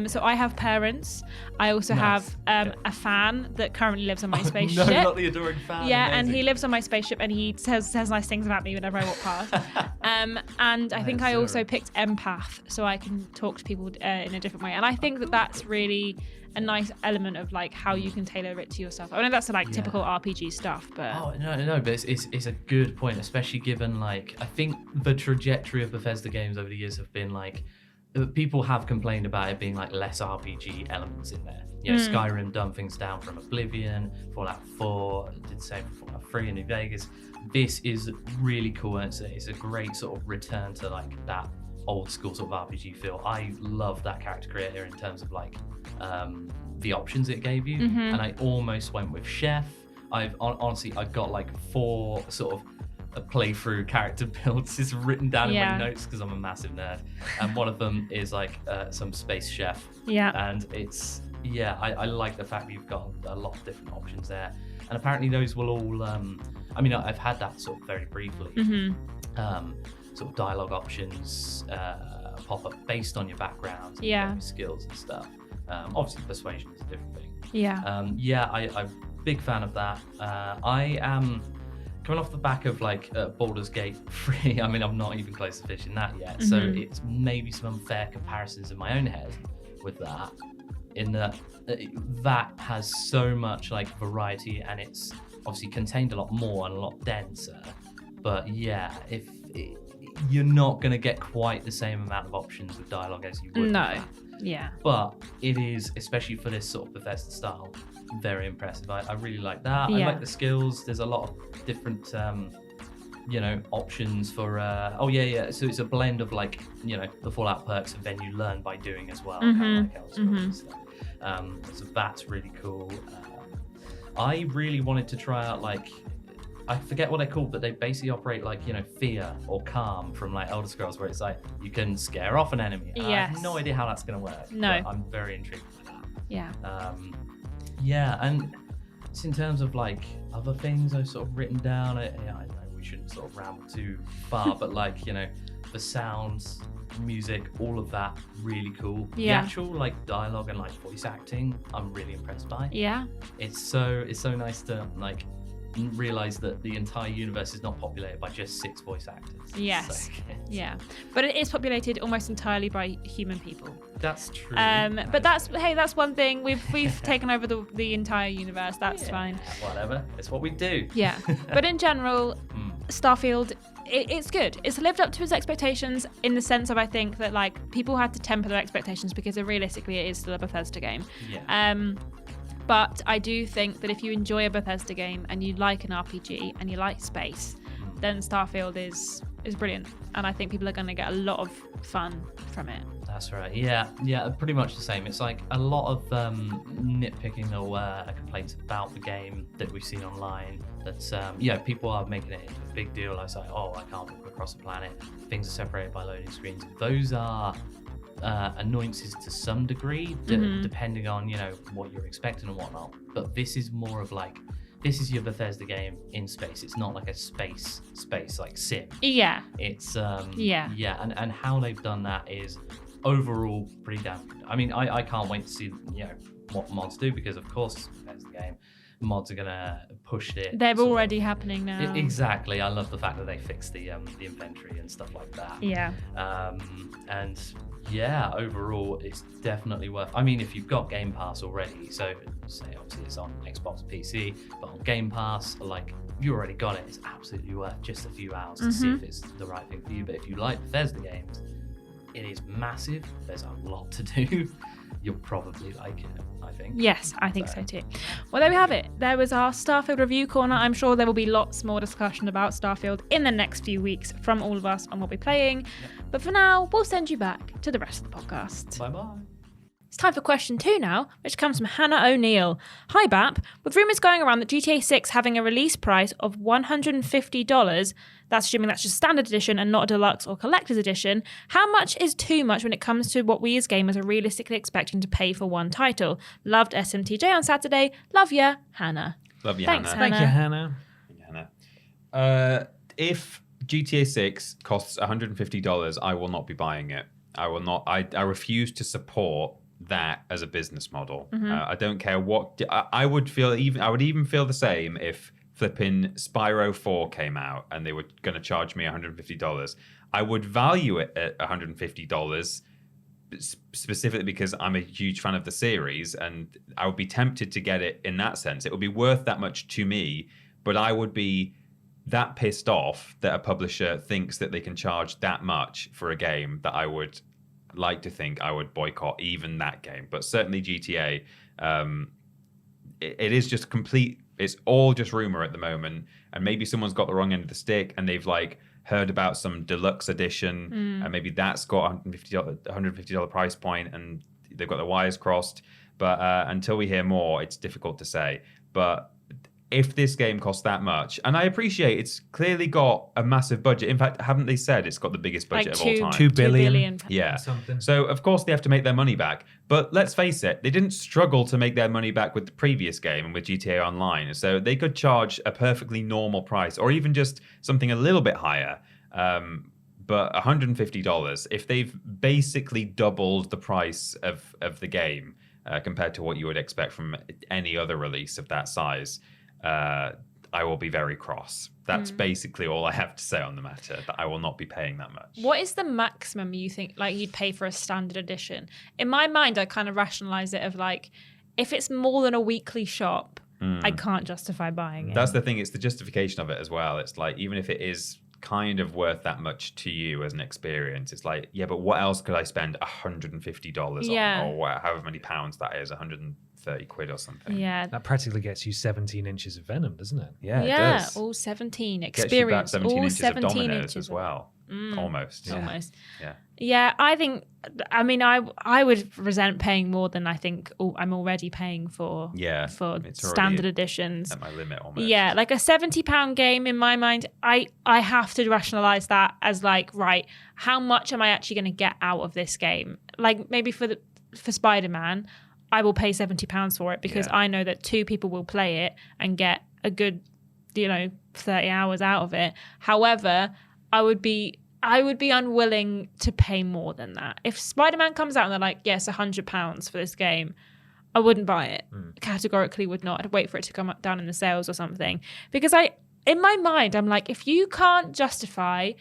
So I have parents. I also have a fan that currently lives on my spaceship. No, not the adoring fan. Yeah, and he lives on my spaceship, and he says nice things about me whenever I walk past. And I think I also picked empath, so I can talk to people in a different way. And I think that that's really a nice element of like how you can tailor it to yourself. I know that's like typical RPG stuff, but but it's a good point, especially given like I think the trajectory of Bethesda games over the years have been like people have complained about it being like less RPG elements in there. You know, Skyrim dumbed things down from Oblivion, Fallout 4 did the same for Fallout 3 in New Vegas. This is really cool, and it's a great sort of return to like that old school sort of RPG feel. I love that character creator in terms of like the options it gave you, and I almost went with Chef. I've got like 4 sort of a playthrough character builds is written down in my notes because I'm a massive nerd, and one of them is like some space chef, and it's I like the fact that you've got a lot of different options there, and apparently those will all I mean, I've had that sort of very briefly, sort of dialogue options pop up based on your background and your skills and stuff. Obviously persuasion is a different thing. I'm big fan of that. I am coming off the back of like Baldur's Gate 3. I mean, I'm not even close to finishing that yet, so it's maybe some unfair comparisons in my own head with that, in that that has so much like variety, and it's obviously contained a lot more and a lot denser. But you're not going to get quite the same amount of options with dialogue as you would. No. Yeah. But it is, especially for this sort of Bethesda style, very impressive. I really like that. I like the skills. There's a lot of different, options for. So it's a blend of like, the Fallout perks, and then you learn by doing as well. Kind of like Elder Scrolls and stuff. So that's really cool. I really wanted to try out like, I forget what they're called, but they basically operate like, fear or calm from like Elder Scrolls, where it's like you can scare off an enemy. I have no idea how that's going to work. No. But I'm very intrigued by that. Yeah. And it's in terms of like other things I've sort of written down. I know we shouldn't sort of ramble too far, but like, the sounds, music, all of that, really cool. The actual like dialogue and like voice acting, I'm really impressed by. Yeah. It's so nice to like realize that the entire universe is not populated by just 6 voice actors. Yes. But it is populated almost entirely by human people. That's true. But that's one thing. We've taken over the entire universe. That's fine. Whatever. It's what we do. Yeah. But in general, Starfield, it's good. It's lived up to its expectations in the sense of, I think that like people had to temper their expectations because realistically it is still a Bethesda game. Yeah. But I do think that if you enjoy a Bethesda game and you like an RPG and you like space, then Starfield is brilliant. And I think people are going to get a lot of fun from it. That's right. Yeah, pretty much the same. It's like a lot of nitpicking or complaints about the game that we've seen online. That people are making it into a big deal. Like, I can't walk across the planet. Things are separated by loading screens. Those are annoyances to some degree, depending on what you're expecting and whatnot. But this is more of like, this is your Bethesda game in space. It's not like a space like sim. Yeah. It's and how they've done that is overall pretty damn good. I mean, I can't wait to see what mods do, because of course it's a Bethesda game. Mods are gonna push it. They're already happening now. Exactly. I love the fact that they fixed the inventory and stuff like that. Yeah. And overall, it's definitely worth. I mean, if you've got Game Pass already, so say obviously it's on Xbox, PC, but on Game Pass, like if you already got it, it's absolutely worth just a few hours to see if it's the right thing for you. But if you like Bethesda games, it is massive. There's a lot to do. you'll probably like it, I think. Yes, I think so too. Well, there we have it. There was our Starfield review corner. I'm sure there will be lots more discussion about Starfield in the next few weeks from all of us on What We're Playing. But for now, we'll send you back to the rest of the podcast. Bye-bye. It's time for question 2 now, which comes from Hannah O'Neill. Hi, Bap. With rumours going around that GTA 6 having a release price of $150, that's assuming that's just standard edition and not a deluxe or collector's edition, how much is too much when it comes to what we as gamers are realistically expecting to pay for one title? Loved SMTJ on Saturday. Love ya, Hannah. Love you, Thanks, Hannah. Thank you, Hannah. If GTA 6 costs $150, I will not be buying it. I will not. I refuse to support that as a business model. I don't care what. I would even feel the same if flipping Spyro 4 came out and they were going to charge me $150. I would value it at $150 specifically because I'm a huge fan of the series, and I would be tempted to get it in that sense. It would be worth that much to me, but I would be that pissed off that a publisher thinks that they can charge that much for a game that I would like to think I would boycott even that game. But certainly GTA, it is just complete. It's all just rumor at the moment, and maybe someone's got the wrong end of the stick and they've like heard about some deluxe edition and maybe that's got $150 price point and they've got their wires crossed. But until we hear more, it's difficult to say. But if this game costs that much, and I appreciate it's clearly got a massive budget. In fact, haven't they said it's got the biggest budget of all time? 2 billion. Yeah. Something. So, of course, they have to make their money back. But let's face it, they didn't struggle to make their money back with the previous game and with GTA Online. So they could charge a perfectly normal price or even just something a little bit higher. But $150, if they've basically doubled the price of the game compared to what you would expect from any other release of that size, I will be very cross. That's basically all I have to say on the matter, that I will not be paying that much. What is the maximum you think like you'd pay for a standard edition? In my mind, I kind of rationalize it of like, if it's more than a weekly shop, I can't justify buying it. That's the thing. It's the justification of it as well. It's like, even if it is kind of worth that much to you as an experience, it's like, yeah, but what else could I spend $150 on? Or however many pounds that is, 130 quid or something. Yeah. That practically gets you 17 inches of Venom, doesn't it? Yeah, it does. All 17 Gets you about experience. 17 all inches 17 of Dominoes inches as well. Almost. Almost. Yeah. Yeah, I mean, I would resent paying more than I think I'm already paying for standard editions. At my limit almost. Yeah, like a £70 game in my mind, I have to rationalize that as like, right, how much am I actually going to get out of this game? Like maybe for Spider-Man, I will pay £70 for it because I know that 2 people will play it and get a good, 30 hours out of it. However, I would be unwilling to pay more than that. If Spider-Man comes out and they're like, yes, £100 for this game, I wouldn't buy it. Categorically would not. I'd wait for it to come down in the sales or something. Because in my mind, I'm like, if you can't justify,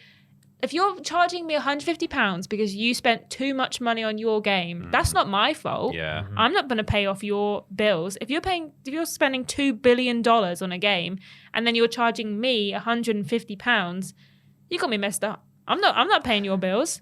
if you're charging me £150 because you spent too much money on your game, that's not my fault. Yeah. I'm not going to pay off your bills. If you're spending $2 billion on a game and then you're charging me £150, you got me messed up. I'm not paying your bills.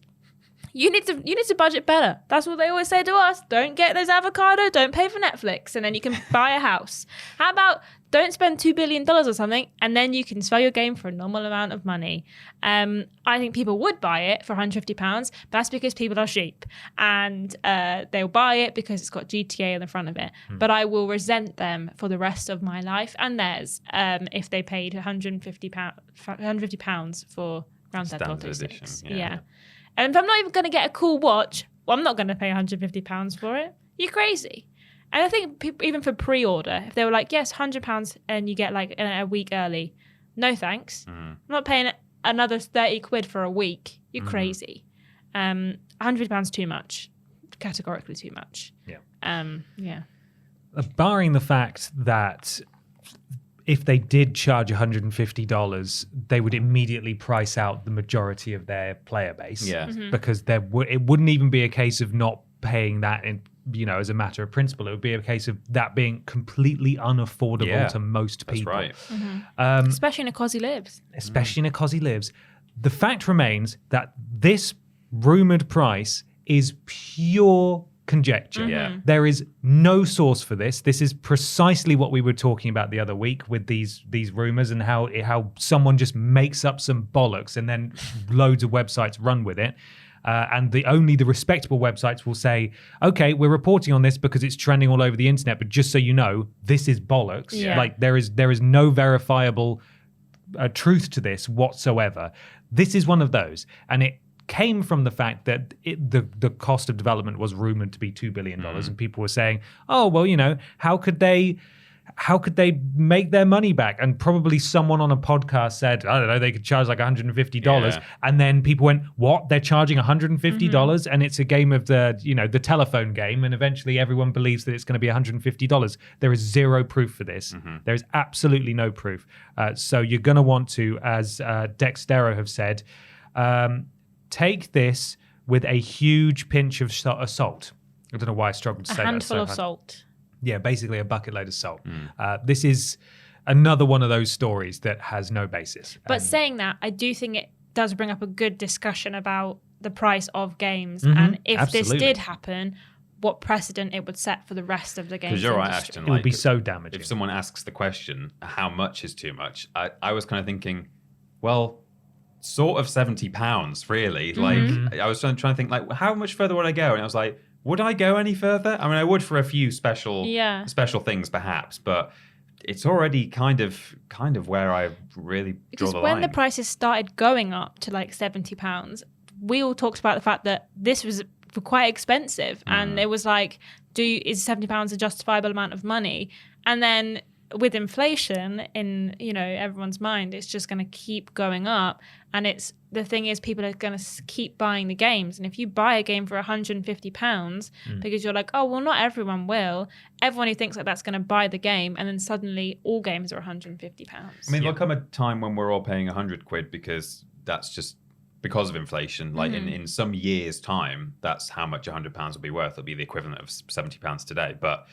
You need to budget better. That's what they always say to us. Don't get those avocado, don't pay for Netflix, and then you can buy a house. How about don't spend $2 billion or something, and then you can sell your game for a normal amount of money. I think people would buy it for £150, but that's because people are sheep. And they'll buy it because it's got GTA on the front of it. But I will resent them for the rest of my life and theirs if they paid £150 for Grand Theft Auto 6. Yeah. And if I'm not even going to get a cool watch, well, I'm not going to pay £150 for it. You're crazy. And I think people, even for pre-order, if they were like, yes, £100 and you get like a week early, no thanks. I'm not paying another 30 quid for a week. You're crazy. £100 too much. Categorically too much. Yeah. Barring the fact that if they did charge $150, they would immediately price out the majority of their player base. Yeah. Because it wouldn't even be a case of not paying that as a matter of principle. It would be a case of that being completely unaffordable to most people. That's right. Especially in a Cosy Lives. The fact remains that this rumored price is pure conjecture. Yeah. There is no source for this. This is precisely what we were talking about the other week with these rumors and how someone just makes up some bollocks and then loads of websites run with it. And only the respectable websites will say, okay, we're reporting on this because it's trending all over the internet, but just so you know, this is bollocks. Yeah. Like there is no verifiable truth to this whatsoever. This is one of those. And it came from the fact that the cost of development was rumored to be $2 billion. And people were saying, oh, well, how could they make their money back? And probably someone on a podcast said, I don't know, they could charge like $150. Yeah. And then people went, what? They're charging $150? And it's a game of the telephone game. And eventually everyone believes that it's going to be $150. There is zero proof for this. There is absolutely no proof. So you're going to want to, as Dextero have said, take this with a huge pinch of salt. I don't know why I struggled to say that. A handful so of hard. salt. Yeah, basically a bucket load of salt. This is another one of those stories that has no basis. But saying that, I do think it does bring up a good discussion about the price of games. And if this did happen, what precedent it would set for the rest of the games Because you're right, industry. Ashton. It would be so damaging. If someone asks the question, how much is too much? I was kind of thinking, well, sort of £70, really. Like, I was trying to think, like, how much further would I go? And I was like, would I go any further? I mean, I would for a few special things, perhaps, but it's already kind of where I really draw the line. Because when the prices started going up to like £70, we all talked about the fact that this was quite expensive, and it was like, is £70 a justifiable amount of money? And then with inflation in everyone's mind, it's just going to keep going up. And the thing is, people are going to keep buying the games. And if you buy a game for £150 because you're like, oh, well, not everyone will. Everyone who thinks like that's going to buy the game, and then suddenly all games are £150. I mean, there'll come a time when we're all paying £100 because that's just because of inflation. Like in some years' time, that's how much £100 will be worth. It'll be the equivalent of £70 today. But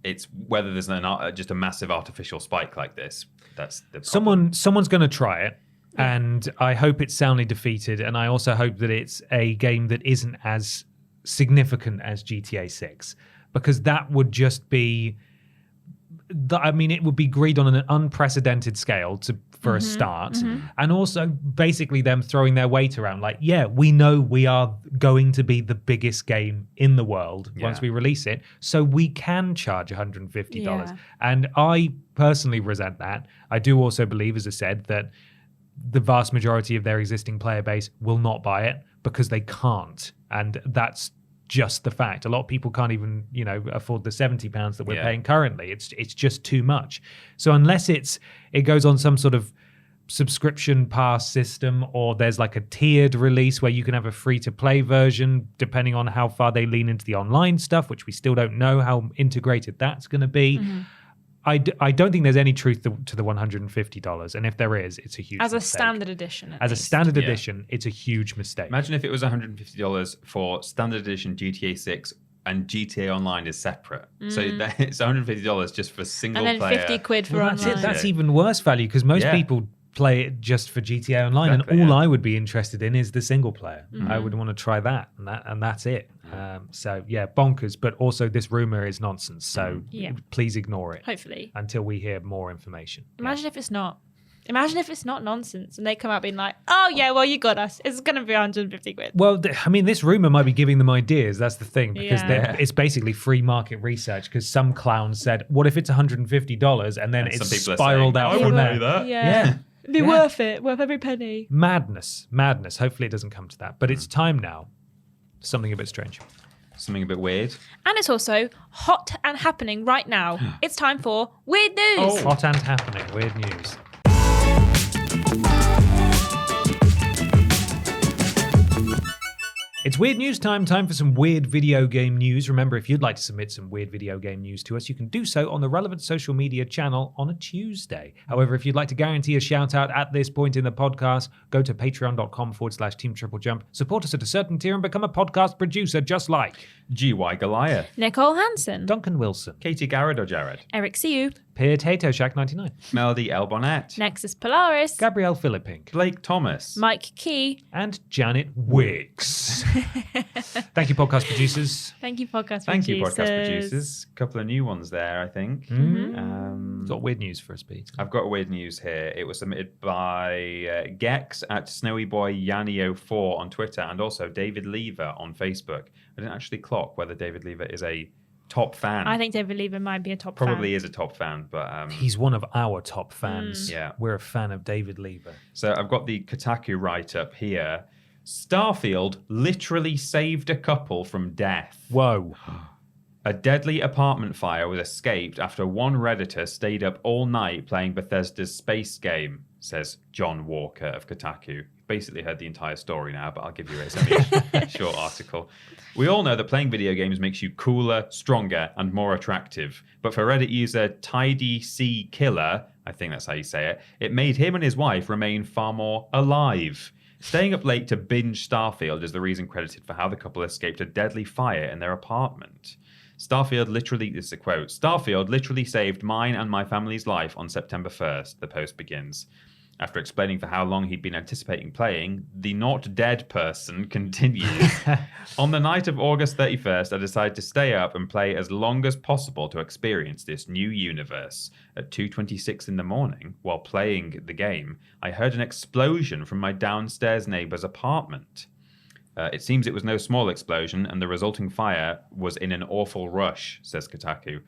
it's whether there's just a massive artificial spike like this. That's the problem. Someone's going to try it, and I hope it's soundly defeated. And I also hope that it's a game that isn't as significant as GTA 6, because that would just be. It would be greed on an unprecedented scale for a start, and also basically them throwing their weight around. Like, yeah, we know we are going to be the biggest game in the world once we release it, so we can charge $150. Yeah. And I personally resent that. I do also believe, as I said, that the vast majority of their existing player base will not buy it because they can't, and that's just the fact. A lot of people can't even, afford the £70 that we're paying currently. It's just too much. So unless it goes on some sort of subscription pass system, or there's like a tiered release where you can have a free-to-play version, depending on how far they lean into the online stuff, which we still don't know how integrated that's going to be. I don't think there's any truth to the $150, and if there is, it's a huge mistake. As a standard edition. As a standard edition, it's a huge mistake. Imagine if it was $150 for standard edition GTA 6 and GTA Online is separate. So it's $150 just for single player. And then £50 for online. That's even worse value, because most people play it just for GTA Online, and all I would be interested in is the single player. I would want to try that, and that's it. So yeah, bonkers. But also, this rumor is nonsense. So please ignore it. Hopefully, until we hear more information. Imagine if it's not. Imagine if it's not nonsense, and they come out being like, "Oh yeah, well you got us. It's going to be £150." Well, this rumor might be giving them ideas. That's the thing, because it's basically free market research. Because some clowns said, "What if it's $150?" And then it's spiraled out from there. Yeah. It'd be worth it, worth every penny. Madness. Hopefully it doesn't come to that. But it's time now. Something a bit strange. Something a bit weird. And it's also hot and happening right now. It's time for Weird News. Oh, hot and happening. Weird news. It's weird news time for some weird video game news. Remember, if you'd like to submit some weird video game news to us, you can do so on the relevant social media channel on a Tuesday. However, if you'd like to guarantee a shout out at this point in the podcast, go to patreon.com/Team TripleJump, support us at a certain tier, and become a podcast producer just like GY Goliath, Nicole Hansen, Duncan Wilson, Katie Garrett or Jared, Eric Siu, Potato Shack 99, Melody L. Bonnet, Nexus Polaris, Gabrielle Philippink, Blake Thomas, Mike Key, and Janet Wicks. Thank you, podcast producers. Thank you, podcast Thank producers. you, podcast producers. A couple of new ones there, I think. Got weird news for us, Pete. I've got weird news here. It was submitted by Gex at SnowyBoyYanio4 on Twitter and also David Lever on Facebook. I didn't actually clock whether David Lever is a top fan. I think David Lever might be a top fan. Probably is a top fan, but... He's one of our top fans. Yeah. We're a fan of David Lever. So I've got the Kotaku write-up here. Starfield literally saved a couple from death. Whoa. A deadly apartment fire was escaped after one Redditor stayed up all night playing Bethesda's space game, says John Walker of Kotaku. Basically heard the entire story now, but I'll give you a short article. We all know that playing video games makes you cooler, stronger, and more attractive. But for Reddit user Tidy C Killer, I think that's how you say it, it made him and his wife remain far more alive. Staying up late to binge Starfield is the reason credited for how the couple escaped a deadly fire in their apartment. Starfield literally, this is a quote, Starfield literally saved mine and my family's life on September 1st, the post begins. After explaining for how long he'd been anticipating playing, the not dead person continues. On the night of August 31st, I decided to stay up and play as long as possible to experience this new universe. At 2:26 in the morning, while playing the game, I heard an explosion from my downstairs neighbor's apartment. It seems it was no small explosion, and the resulting fire was in an awful rush, says Kotaku.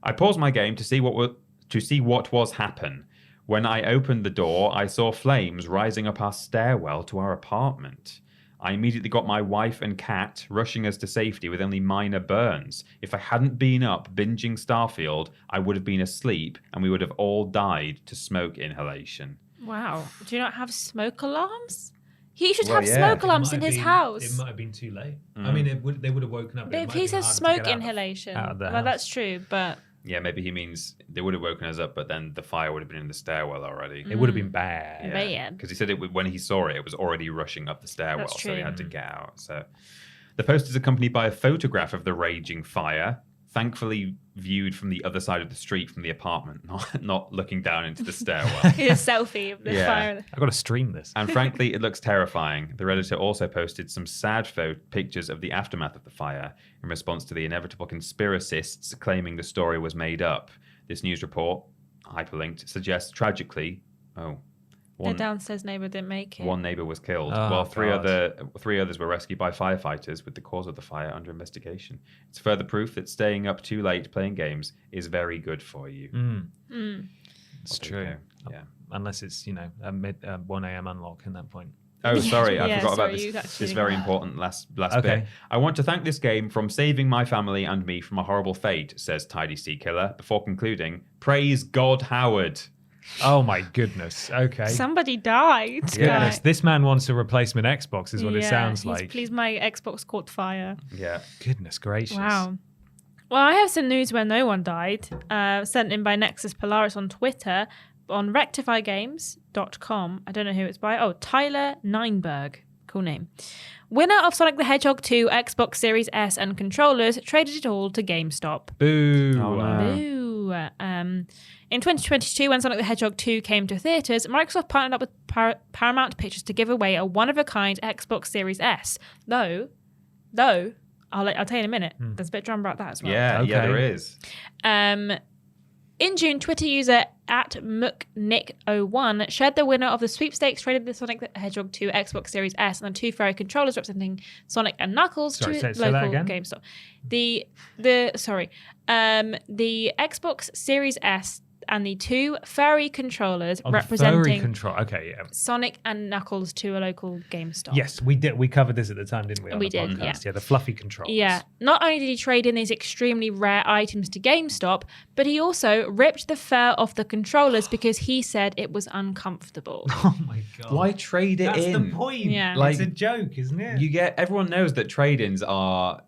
I paused my game to see what was happen. When I opened the door, I saw flames rising up our stairwell to our apartment. I immediately got my wife and cat rushing us to safety with only minor burns. If I hadn't been up binging Starfield, I would have been asleep and we would have all died to smoke inhalation. Wow. Do you not have smoke alarms? He should have smoke alarms in his house. It might have been too late. I mean, they would have woken up. But if he says smoke inhalation, well, that's true, but... Yeah, maybe he means they would have woken us up, but then the fire would have been in the stairwell already. It would have been bad. Bad. Because he said when he saw it, it was already rushing up the stairwell, That's so he true. had to get out. So the post is accompanied by a photograph of the raging fire, thankfully viewed from the other side of the street from the apartment, not looking down into the stairwell. A selfie of the fire. I've got to stream this. And frankly, it looks terrifying. The Redditor also posted some sad pictures of the aftermath of the fire in response to the inevitable conspiracists claiming the story was made up. This news report, hyperlinked, suggests tragically, The downstairs neighbour didn't make it. one neighbour was killed, Oh, while three God. others were rescued by firefighters with the cause of the fire under investigation. It's further proof that staying up too late playing games is very good for you. It's There you true. go. Yeah. Unless it's, a 1 a.m. unlock in that point. Oh, sorry, I Yeah, forgot sorry, about you this actually very didn't. important last Okay. bit. I want to thank this game from saving my family and me from a horrible fate, says Tidy Sea Killer, before concluding, praise God, Howard. Oh my goodness. Okay. Somebody died. Goodness, guy. this man wants a replacement Xbox, is what it sounds like. Please, my Xbox caught fire. Yeah. Goodness gracious. Wow. Well, I have some news where no one died, sent in by Nexus Polaris on Twitter, on rectifygames.com. I don't know who it's by. Oh, Tyler Nineberg. Cool name. Winner of Sonic the Hedgehog 2 Xbox Series S and controllers traded it all to GameStop. Boo. Oh, no. Boo. In 2022, when Sonic the Hedgehog 2 came to theaters, Microsoft partnered up with Paramount Pictures to give away a one-of-a-kind Xbox Series S. Though, I'll tell you in a minute. There's a bit of drama about that as well. Yeah, Okay. there is. In June, Twitter user @McNick01 shared the winner of the sweepstakes traded the Sonic the Hedgehog 2 Xbox Series S and the two fairy controllers representing Sonic and Knuckles Sorry, to say that local again? GameStop. The Xbox Series S and the two furry controllers Oh, the representing furry control. Okay, yeah. Sonic and Knuckles to a local GameStop. Yes, we did. We covered this at the time, didn't we? On We the did, podcast? Yeah, the fluffy controls. Yeah. Not only did he trade in these extremely rare items to GameStop, but he also ripped the fur off the controllers because he said it was uncomfortable. Oh my god. Why trade it That's in? the point. Yeah. It's a joke, isn't it? Everyone knows that trade-ins are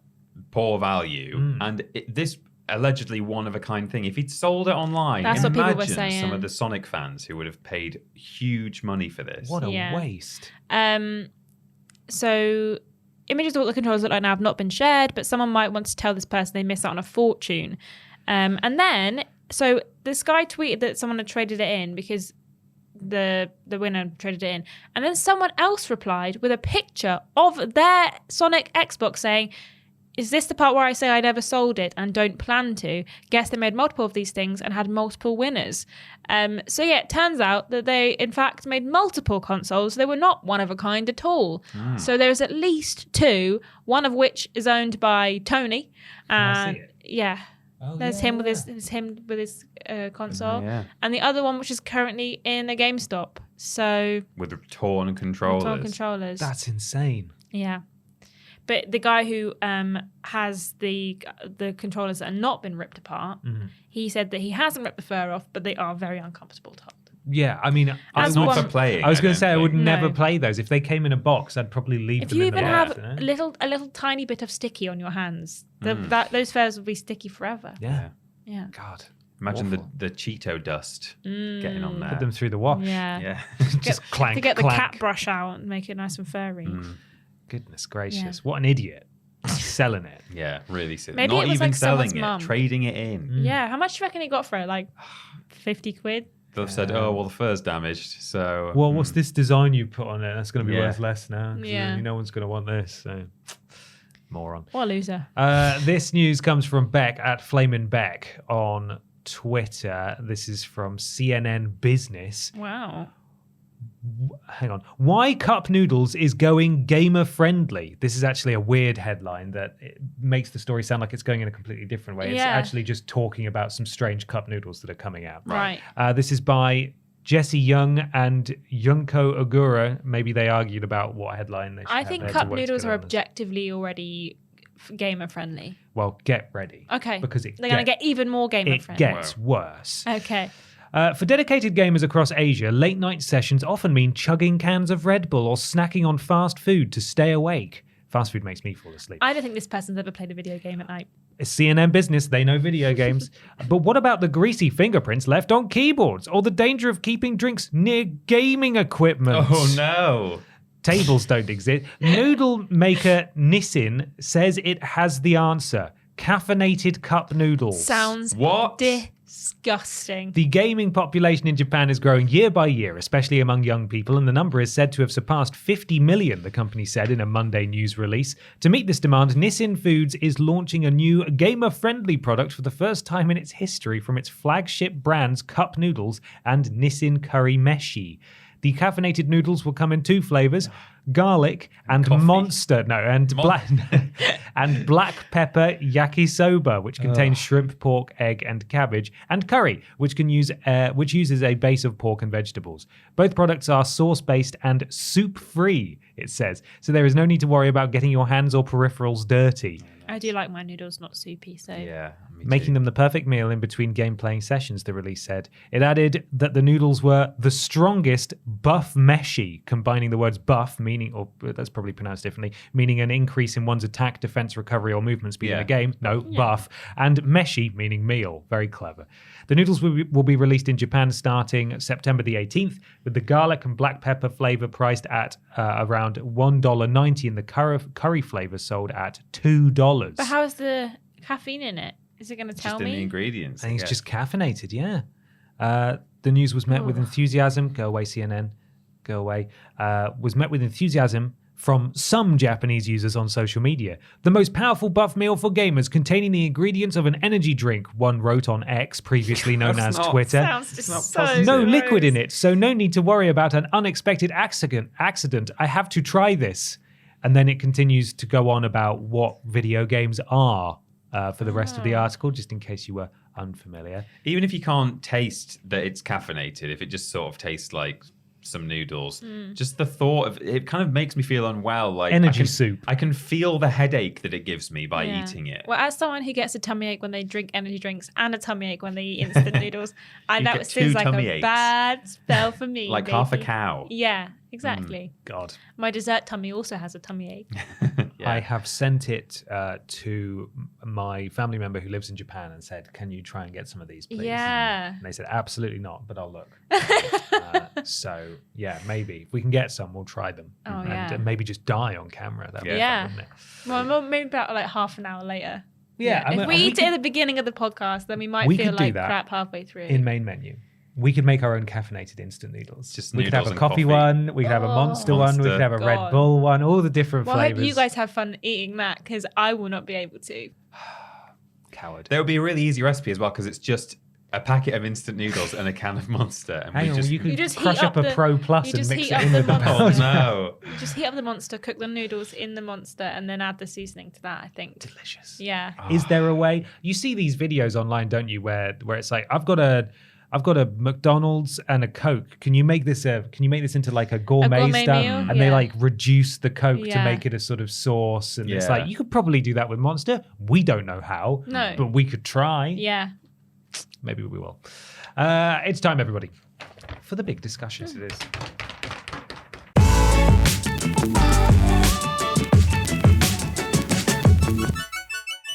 poor value, and this allegedly one-of-a-kind thing. If he'd sold it online, That's what people were imagine some saying. of the Sonic fans who would have paid huge money for this. What a Yeah. waste. So images of what the controllers look like now have not been shared, but someone might want to tell this person they miss out on a fortune. And then, so this guy tweeted that someone had traded it in because the winner traded it in. And then someone else replied with a picture of their Sonic Xbox saying, "Is this the part where I say I never sold it and don't plan to? Guess they made multiple of these things and had multiple winners." So yeah, it turns out that they in fact made multiple consoles. They were not one of a kind at all. So there's at least 2, one of which is owned by Tony. I see it? Yeah. Oh, There's him with his console, and the other one which is currently in a GameStop. So with torn controllers. That's insane. Yeah, but the guy who has the controllers that have not been ripped apart, he said that he hasn't ripped the fur off, but they are very uncomfortable to hold. Yeah, I mean, I was not for playing. I was going to say I would No. never play those. If they came in a box, I'd probably leave If them you in the even box. have a little tiny bit of sticky on your hands, those furs will be sticky forever. Yeah. Yeah. God. Imagine Awful. the Cheeto dust getting on there. Put them through the wash. Yeah. Yeah. Just clank, To get the clank. cat brush out and make it nice and furry. Goodness gracious. Yeah. What an idiot. Selling it. Yeah, really silly. Maybe Not it was even like selling someone's it, mum. trading it in. Yeah. How much do you reckon he got for it? Like 50 quid? They've said, "Oh, well, the fur's damaged." So, Well, what's this design you put on it? That's going to be Yeah. worth less now. 'Cause, Yeah. No one's going to want this. So, moron. What a loser. This news comes from Beck at Flamin' Beck on Twitter. This is from CNN Business. Wow. Hang on. Why Cup Noodles is going gamer friendly? This is actually a weird headline that it makes the story sound like it's going in a completely different way. It's Yeah. actually just talking about some strange cup noodles that are coming out. Right. This is by Jesse Young and Yunko Ogura. Maybe they argued about what headline they should I have think there to cup work noodles together are on this. objectively already gamer friendly. Well, get ready. Okay. Because They're going to get even more gamer it friendly. gets worse. Okay. For dedicated gamers across Asia, late night sessions often mean chugging cans of Red Bull or snacking on fast food to stay awake. Fast food makes me fall asleep. I don't think this person's ever played a video game at night. It's CNN Business, they know video games. But what about the greasy fingerprints left on keyboards or the danger of keeping drinks near gaming equipment? Oh no! Tables don't exist. Noodle maker Nissin says it has the answer. Caffeinated cup noodles. Sounds What? disgusting. The gaming population in Japan is growing year by year, especially among young people, and the number is said to have surpassed 50 million, the company said in a Monday news release. To meet this demand, Nissin Foods is launching a new gamer-friendly product for the first time in its history from its flagship brands Cup Noodles and Nissin Curry Meshi. The caffeinated noodles will come in 2 flavors, garlic and Coffee. monster. No, and black and black pepper yakisoba, which contains shrimp, pork, egg, and cabbage, and curry, which uses a base of pork and vegetables. Both products are sauce-based and soup-free, it says, so there is no need to worry about getting your hands or peripherals dirty. I do like my noodles not soupy, so Yeah, me Making too. them the perfect meal in between game playing sessions, the release said. It added that the noodles were the strongest buff meshi, combining the words buff, meaning, or that's probably pronounced differently, meaning an increase in one's attack, defense, recovery, or movement speed in Yeah. a game. No, buff. And meshi, meaning meal. Very clever. The noodles will be released in Japan starting September the 18th, with the garlic and black pepper flavor priced at around $1.90 and the curry flavor sold at $2. But how is the caffeine in it? Is it going to tell Just in the me? ingredients. I think it's guess. just caffeinated, yeah. The news was met with enthusiasm. Go away, CNN. Go away. Was met with enthusiasm from some Japanese users on social media. The most powerful buff meal for gamers containing the ingredients of an energy drink, one wrote on X, previously known That's as not- Twitter. Sounds just not so positive. No gross. liquid in it, so no need to worry about an unexpected accident. I have to try this. And then it continues to go on about what video games are for the rest of the article, just in case you were unfamiliar. Even if you can't taste that it's caffeinated, if it just sort of tastes like some noodles, just the thought of it kind of makes me feel unwell. Like Energy soup. I can feel the headache that it gives me by Yeah. eating it. Well, as someone who gets a tummy ache when they drink energy drinks and a tummy ache when they eat instant noodles, You that get seems two like tummy a aches. bad spell for me. Like half a baby. cow. Yeah, exactly. God. My dessert tummy also has a tummy ache. Yeah. I have sent it to my family member who lives in Japan and said, can you try and get some of these, please? Yeah. And they said, absolutely not, but I'll look. So, yeah, maybe. If we can get some, we'll try them. Oh, and yeah. maybe just die on camera. That'd be Yeah. fun, wouldn't it? Well, maybe about like half an hour later. Yeah. I mean, If we eat it at the beginning of the podcast, then we might we feel could do like that crap halfway through. in main menu. We could make our own caffeinated instant noodles. Just we could have noodles a and coffee one. We could have a Monster one. We could have a Red God. Bull one. All the different Well, I flavors. hope you guys have fun eating that because I will not be able to. Coward. There would be a really easy recipe as well because it's just a packet of instant noodles and a can of Monster. And Hang on, just... you could just crush heat up up a the- Pro Plus you and just mix heat it up in the with the Monster. Oh powder. no. Just heat up the Monster, cook the noodles in the Monster, and then add the seasoning to that, I think. Delicious. Yeah. Is there a way? You see these videos online, don't you, where it's like, I've got a McDonald's and a Coke. Can you make this into like a gourmet gourmet stuff? meal? And they Yeah. like reduce the Coke to Yeah. make it a sort of sauce. And it's Yeah. like, you could probably do that with Monster. We don't know how. No. But we could try. Yeah. Maybe we will. It's time, everybody, for the big discussion. Yes, it is.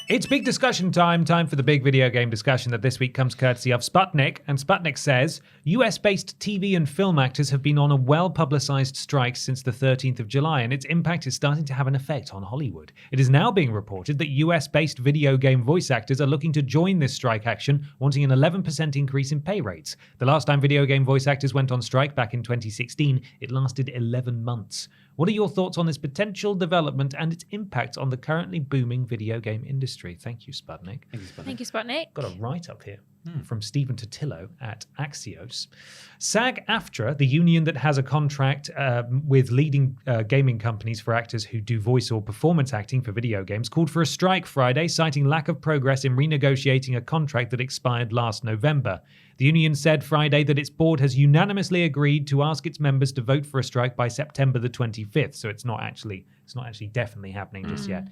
It's big discussion time for the big video game discussion that this week comes courtesy of Sputnik. And Sputnik says, US-based TV and film actors have been on a well-publicized strike since the 13th of July, and its impact is starting to have an effect on Hollywood. It is now being reported that US-based video game voice actors are looking to join this strike action, wanting an 11% increase in pay rates. The last time video game voice actors went on strike back in 2016, it lasted 11 months. What are your thoughts on this potential development and its impact on the currently booming video game industry? Thank you, Sputnik. Thank you, Sputnik. Got a write-up here from Stephen Totillo at Axios. SAG-AFTRA, the union that has a contract with leading gaming companies for actors who do voice or performance acting for video games, called for a strike Friday, citing lack of progress in renegotiating a contract that expired last November. The union said Friday that its board has unanimously agreed to ask its members to vote for a strike by September the 25th. So it's not actually definitely happening just yet.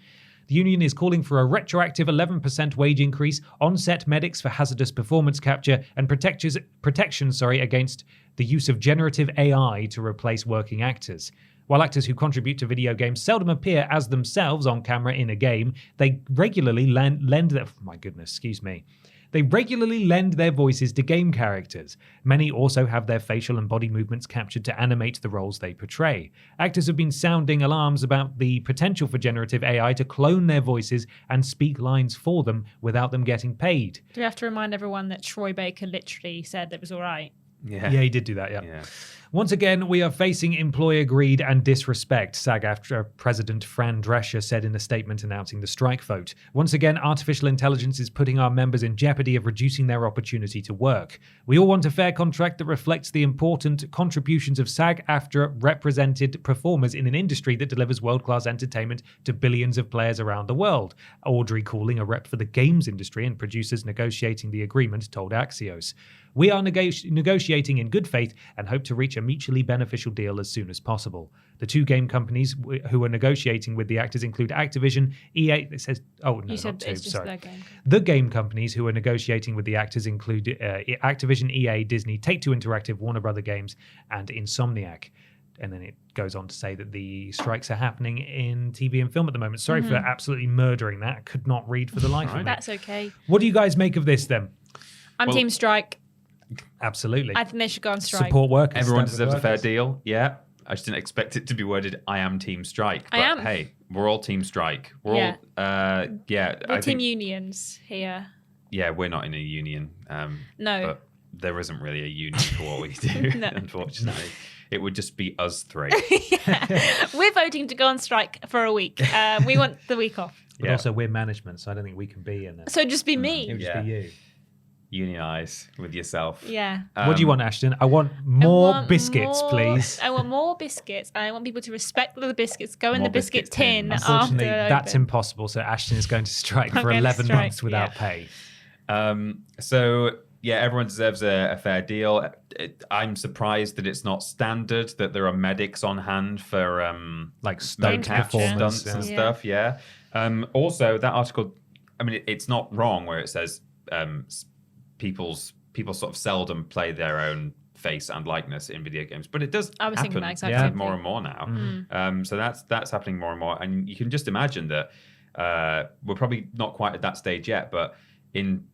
The union is calling for a retroactive 11% wage increase, on-set medics for hazardous performance capture, and protection against the use of generative AI to replace working actors. While actors who contribute to video games seldom appear as themselves on camera in a game, they regularly They regularly lend their voices to game characters. Many also have their facial and body movements captured to animate the roles they portray. Actors have been sounding alarms about the potential for generative AI to clone their voices and speak lines for them without them getting paid. Do we have to remind everyone that Troy Baker literally said it was all right? Yeah. Yeah, he did do that, yeah. Yeah. Once again, we are facing employer greed and disrespect, SAG-AFTRA President Fran Drescher said in a statement announcing the strike vote. Once again, artificial intelligence is putting our members in jeopardy of reducing their opportunity to work. We all want a fair contract that reflects the important contributions of SAG-AFTRA represented performers in an industry that delivers world-class entertainment to billions of players around the world. Audrey Cooling, a rep for the games industry and producers negotiating the agreement, told Axios. We are negotiating in good faith and hope to reach a mutually beneficial deal as soon as possible. The two game companies who are negotiating with the actors include Activision, EA. It says, oh no, You said not two. it's just Sorry. their game. The game companies who are negotiating with the actors include Activision, EA, Disney, Take-Two Interactive, Warner Brother Games, and Insomniac. And then it goes on to say that the strikes are happening in TV and film at the moment. Sorry for absolutely murdering that. I could not read for the life of me. That's okay. What do you guys make of this then? I'm Team Strike. Absolutely. I think they should go on strike. Support workers. Everyone stand with deserves a fair workers. deal. Yeah. I just didn't expect it to be worded, I am Team Strike. But I am. hey, we're all Team Strike. We're Yeah. all, We're I team think, unions here. yeah, we're not in a union. No. But there isn't really a union for what we do, No. unfortunately. It would just be us three. We're voting to go on strike for a week. We want the week off. But also, we're management, so I don't think we can be in it. So just be It me. would just Yeah. be you. Unionize with yourself. Yeah. What do you want, Ashton? I want more I want biscuits, more- please. I want more biscuits, and I want people to respect the biscuits. Go in More the biscuit biscuit tin tins. after Unfortunately, they're that's open. impossible. So Ashton is going to strike I'm for going to 11 strike, months without yeah. pay. So yeah, everyone deserves a fair deal. I'm surprised that it's not standard that there are medics on hand for Like stunt capture. performance. stunts and Yeah. stuff. Yeah. Also, that article, I mean, it's not wrong where it says people sort of seldom play their own face and likeness in video games, but it does I was thinking happen that exact same more thing. and more now. Mm. So that's happening more and more, and you can just imagine that we're probably not quite at that stage yet, but in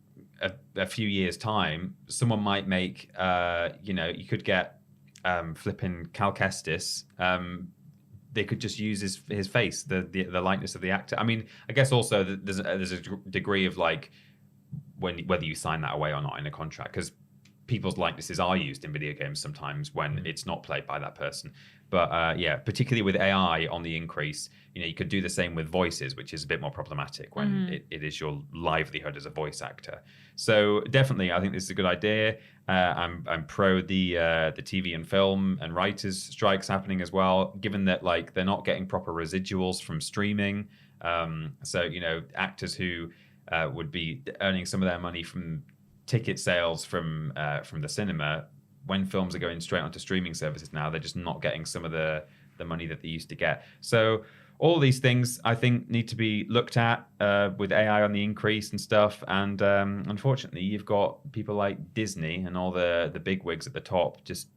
a few years' time, someone might make you could get flipping Cal Kestis. They could just use his face, the likeness of the actor. I mean, I guess also that there's a degree of like whether you sign that away or not in a contract, because people's likenesses are used in video games sometimes when it's not played by that person. But yeah, particularly with AI on the increase, you could do the same with voices, which is a bit more problematic when it is your livelihood as a voice actor. So definitely, I think this is a good idea. I'm pro the TV and film and writers strikes happening as well, given that like they're not getting proper residuals from streaming. So actors who would be earning some of their money from ticket sales from the cinema, when films are going straight onto streaming services now, they're just not getting some of the money that they used to get. So all these things, I think, need to be looked at with AI on the increase and stuff. And unfortunately, you've got people like Disney and all the big wigs at the top just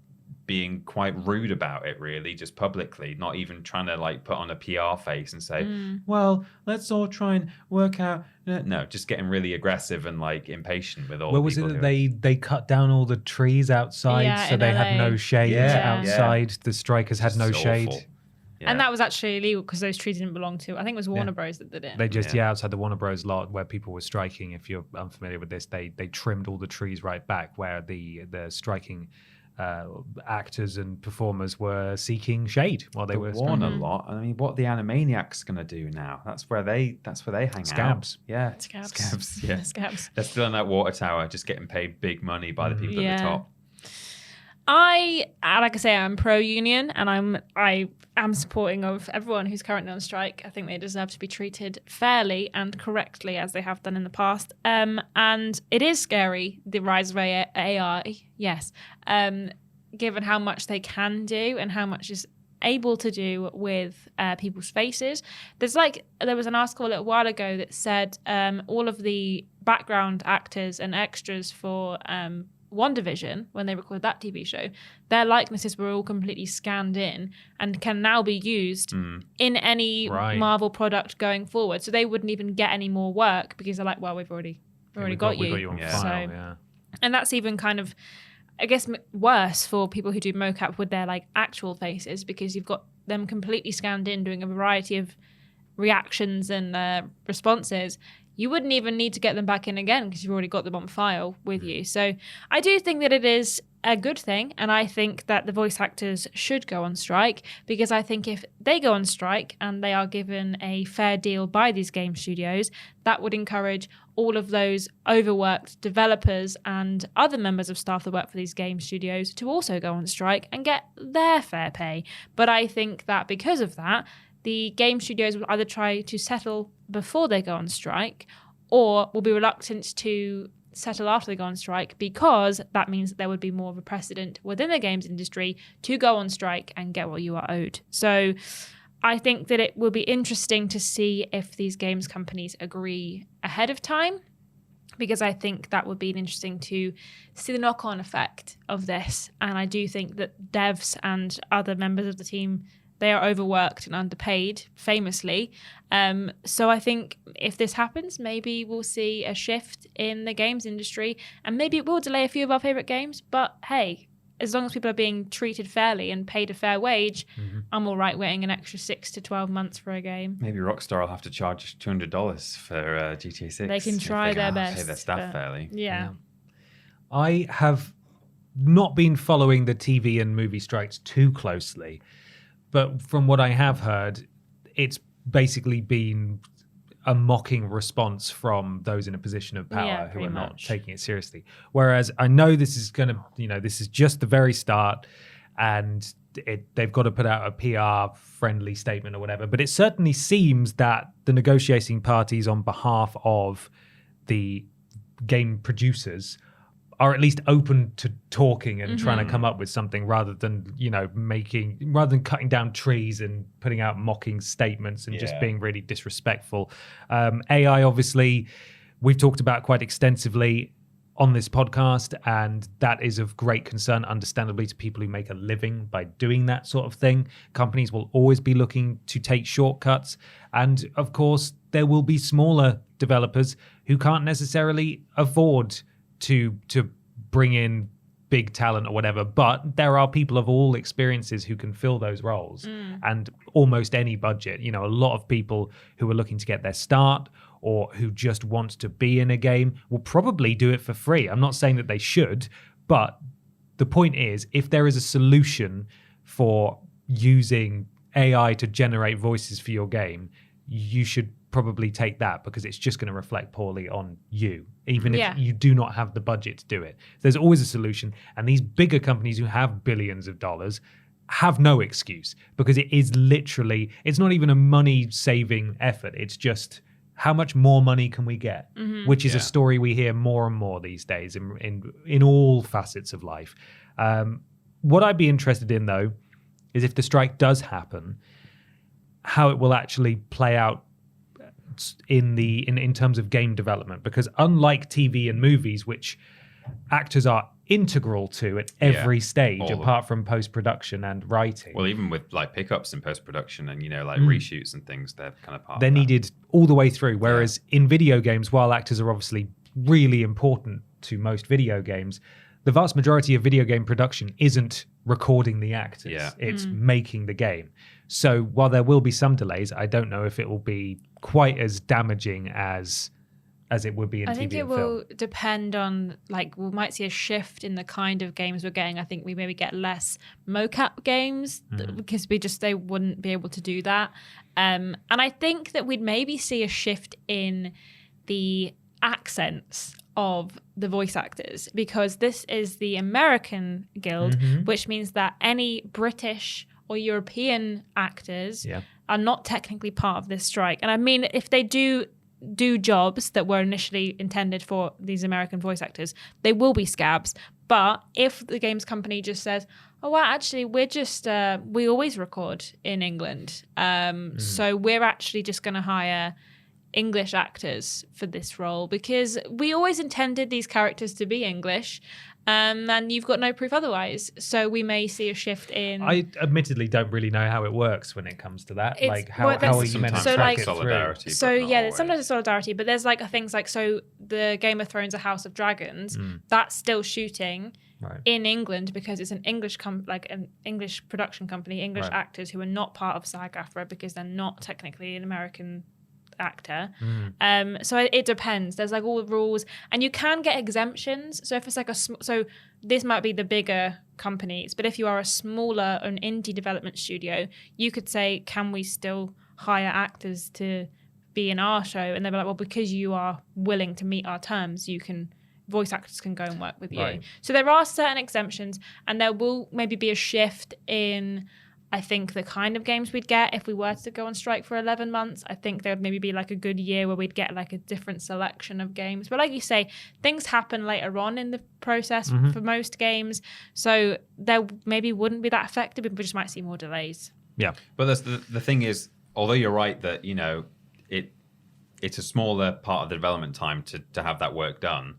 being quite rude about it, really, just publicly, not even trying to like put on a PR face and say, well, let's all try and work out. No, just getting really aggressive and like impatient with all. Where was it that they cut down all the trees outside, so they had no shade outside? Yeah. The strikers had no shade. Yeah. And that was actually illegal because those trees didn't belong to, I think it was Warner Bros. That did it. They just, outside the Warner Bros. Lot where people were striking, if you're unfamiliar with this, they trimmed all the trees right back where the striking actors and performers were seeking shade while they were Warner lot. I mean, what the Animaniacs gonna do now? That's where they hang Scabs. out. Yeah, Scabs. Yeah, Scabs. They're still in that water tower, just getting paid big money by the people at the top. Like I say, I'm pro-union, and I am supporting of everyone who's currently on strike. I think they deserve to be treated fairly and correctly as they have done in the past. And it is scary, the rise of AI, yes, given how much they can do and how much is able to do with people's faces. There was an article a little while ago that said all of the background actors and extras for WandaVision, when they recorded that TV show, their likenesses were all completely scanned in and can now be used in any Marvel product going forward. So they wouldn't even get any more work because they're like, well, we've already got you on file. And that's even kind of, I guess, worse for people who do mocap with their like actual faces, because you've got them completely scanned in doing a variety of reactions and responses. You wouldn't even need to get them back in again because you've already got them on file with you. So I do think that it is a good thing, and I think that the voice actors should go on strike, because I think if they go on strike and they are given a fair deal by these game studios, that would encourage all of those overworked developers and other members of staff that work for these game studios to also go on strike and get their fair pay. But I think that because of that, the game studios will either try to settle before they go on strike, or will be reluctant to settle after they go on strike, because that means that there would be more of a precedent within the games industry to go on strike and get what you are owed. So I think that it will be interesting to see if these games companies agree ahead of time, because I think that would be interesting to see the knock-on effect of this. And I do think that devs and other members of the team, they are overworked and underpaid, famously. So I think if this happens, maybe we'll see a shift in the games industry, and maybe it will delay a few of our favourite games. But hey, as long as people are being treated fairly and paid a fair wage, I'm all right waiting an extra 6 to 12 months for a game. Maybe Rockstar will have to charge $200 for GTA 6. They can try their best. Pay their staff fairly. Yeah. I have not been following the TV and movie strikes too closely, but from what I have heard, it's basically been a mocking response from those in a position of power who are not taking it seriously. Whereas I know this is going to, this is just the very start, and they've got to put out a PR-friendly statement or whatever. But it certainly seems that the negotiating parties on behalf of the game producers are at least open to talking and trying to come up with something, rather than cutting down trees and putting out mocking statements and just being really disrespectful. AI, obviously, we've talked about quite extensively on this podcast, and that is of great concern, understandably, to people who make a living by doing that sort of thing. Companies will always be looking to take shortcuts, and of course, there will be smaller developers who can't necessarily afford to bring in big talent or whatever, but there are people of all experiences who can fill those roles, and almost any budget. A lot of people who are looking to get their start or who just want to be in a game will probably do it for free. I'm not saying that they should, But the point is, if there is a solution for using AI to generate voices for your game, you should probably take that, because it's just going to reflect poorly on you, even if you do not have the budget to do it. There's always a solution, and these bigger companies who have billions of dollars have no excuse, because it is literally, it's not even a money saving effort. It's just, how much more money can we get? Which is a story we hear more and more these days in all facets of life. What I'd be interested in, though, is if the strike does happen, how it will actually play out in terms of game development. Because unlike TV and movies, which actors are integral to at every stage, apart from post-production and writing. Well, even with like pickups in post-production and, like reshoots and things, they're kind of part they're of that. needed all the way through. Whereas in video games, while actors are obviously really important to most video games, the vast majority of video game production isn't recording the actors. It's making the game. So while there will be some delays, I don't know if it will be quite as damaging as it would be in TV and film. I think it will depend on, like, we might see a shift in the kind of games we're getting. I think we maybe get less mocap games because they wouldn't be able to do that. And I think that we'd maybe see a shift in the accents of the voice actors, because this is the American Guild, which means that any British or European actors are not technically part of this strike. And I mean, if they do jobs that were initially intended for these American voice actors, they will be scabs. But if the games company just says, oh, well, actually, we're just, we always record in England. So we're actually just going to hire English actors for this role because we always intended these characters to be English. And you've got no proof otherwise. So we may see a shift in... I admittedly don't really know how it works when it comes to that. Like, how are you meant to so track like, it solidarity, through? So yeah, sometimes it's solidarity, but there's like things like, so the Game of Thrones, A House of Dragons, that's still shooting in England because it's an English an English production company, English actors who are not part of SAG-AFTRA because they're not technically an American actor. So it depends. There's like all the rules, and you can get exemptions. So if it's like so this might be the bigger companies, but if you are a smaller or an indie development studio, you could say, can we still hire actors to be in our show? And they'll be like, well, because you are willing to meet our terms, voice actors can go and work with you. So there are certain exemptions, and there will maybe be a shift in, I think, the kind of games we'd get if we were to go on strike for 11 months. I think there would maybe be like a good year where we'd get like a different selection of games. But like you say, things happen later on in the process for most games. So there maybe wouldn't be that affected, but we just might see more delays. Yeah. But the thing is, although you're right that, it's a smaller part of the development time to have that work done,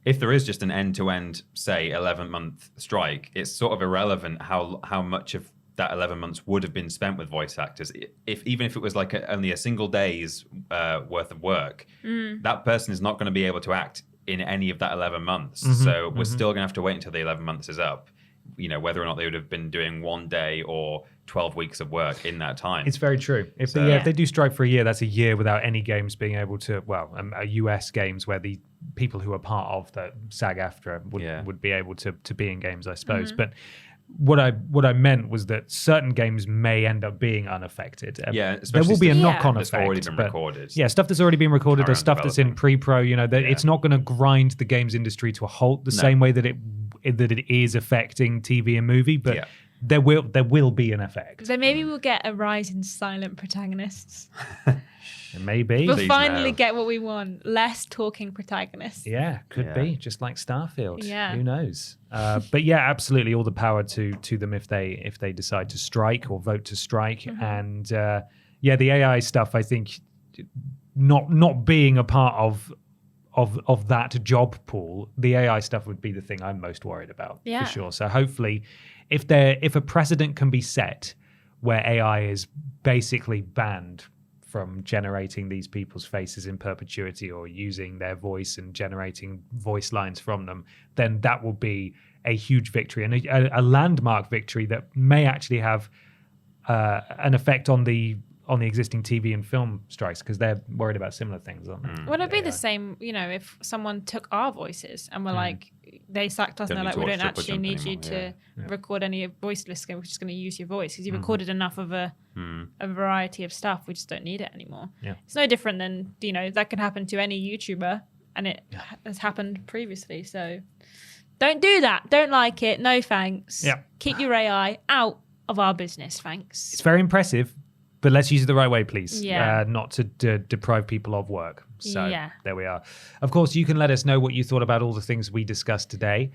if there is just an end-to-end, say, 11-month strike, it's sort of irrelevant how much of that 11 months would have been spent with voice actors. Even if it was like only a single day's worth of work, that person is not going to be able to act in any of that 11 months. So we're still going to have to wait until the 11 months is up, whether or not they would have been doing one day or 12 weeks of work in that time. It's very true. If they do strike for a year, that's a year without any games being able to, US games where the people who are part of the SAG-AFTRA would be able to be in games, I suppose. But what I meant was that certain games may end up being unaffected. There will be a knock-on effect. That's already been recorded. Yeah, stuff that's already been recorded or stuff that's in pre-pro. It's not going to grind the games industry to a halt the same way that it is affecting TV and movie. But there will be an effect. So maybe we'll get a rise in silent protagonists. Maybe. We'll finally get what we want. Less talking protagonists. Yeah, could be. Just like Starfield. Yeah. Who knows? But yeah, absolutely all the power to them if they decide to strike or vote to strike. And the AI stuff, I think, not being a part of that job pool, the AI stuff would be the thing I'm most worried about, for sure. So hopefully if a precedent can be set where AI is basically banned from generating these people's faces in perpetuity or using their voice and generating voice lines from them, then that will be a huge victory and a landmark victory that may actually have an effect on the existing TV and film strikes, because they're worried about similar things, aren't they? Would it be the same, if someone took our voices and were like, they sacked us and they're like, we don't actually need you to Yeah. record any voice listening. We're just going to use your voice because you recorded enough of a variety of stuff. We just don't need it anymore. Yeah. It's no different than, that can happen to any YouTuber, and it has happened previously. So don't do that. Don't like it. No thanks. Yeah. Keep your AI out of our business. Thanks. It's very impressive, but let's use it the right way, please. Yeah. Not to deprive people of work. So Yeah. there we are. Of course, you can let us know what you thought about all the things we discussed today.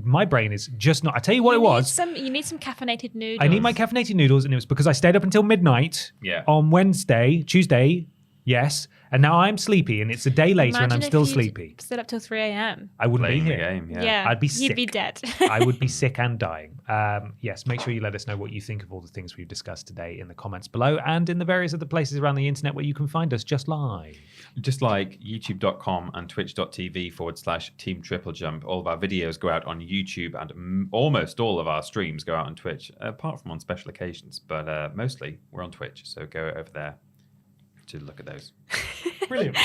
My brain is just not. I tell you what it was. You need some caffeinated noodles. I need my caffeinated noodles, and it was because I stayed up until midnight on Tuesday. Yes. And now I'm sleepy, and it's a day later, and I'm still sleepy. Stayed up till 3 a.m. I wouldn't be here. Game, I'd be sick. You'd be dead. I would be sick and dying. Yes, make sure you let us know what you think of all the things we've discussed today in the comments below and in the various other places around the internet where you can find us just live. Just like youtube.com and twitch.tv/Team TripleJump. All of our videos go out on YouTube, and almost all of our streams go out on Twitch, apart from on special occasions. But mostly we're on Twitch, so go over there to look at those. Brilliant.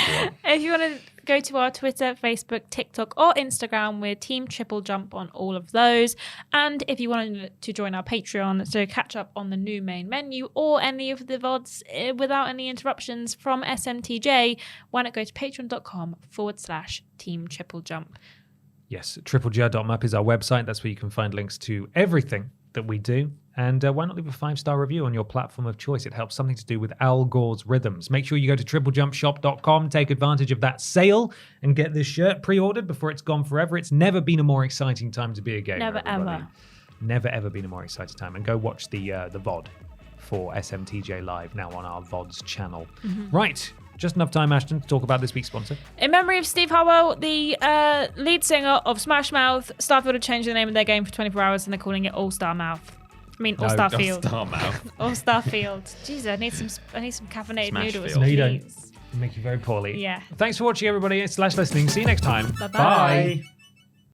If you want to go to our Twitter, Facebook, TikTok, or Instagram, we're Team TripleJump on all of those. And if you want to join our Patreon to catch up on the new main menu or any of the VODs without any interruptions from SMTJ, why not go to patreon.com/Team TripleJump. Yes, triplej.map is our website. That's where you can find links to everything that we do. And why not leave a 5-star review on your platform of choice? It helps something to do with Al Gore's rhythms. Make sure you go to triplejumpshop.com, take advantage of that sale, and get this shirt pre-ordered before it's gone forever. It's never been a more exciting time to be a gamer. Never, everybody. ever. Never, ever been a more exciting time. And go watch the VOD for SMTJ Live now on our VODs channel. Right. Just enough time, Ashton, to talk about this week's sponsor. In memory of Steve Harwell, the lead singer of Smash Mouth, Starfield have changed the name of their game for 24 hours and they're calling it All-Star Mouth. All-Starfield. All-Starfield. Jeez, I need some caffeinated noodles. No, you don't. You make you very poorly. Yeah. Thanks for watching, everybody. / listening. See you next time. Bye-bye. Bye.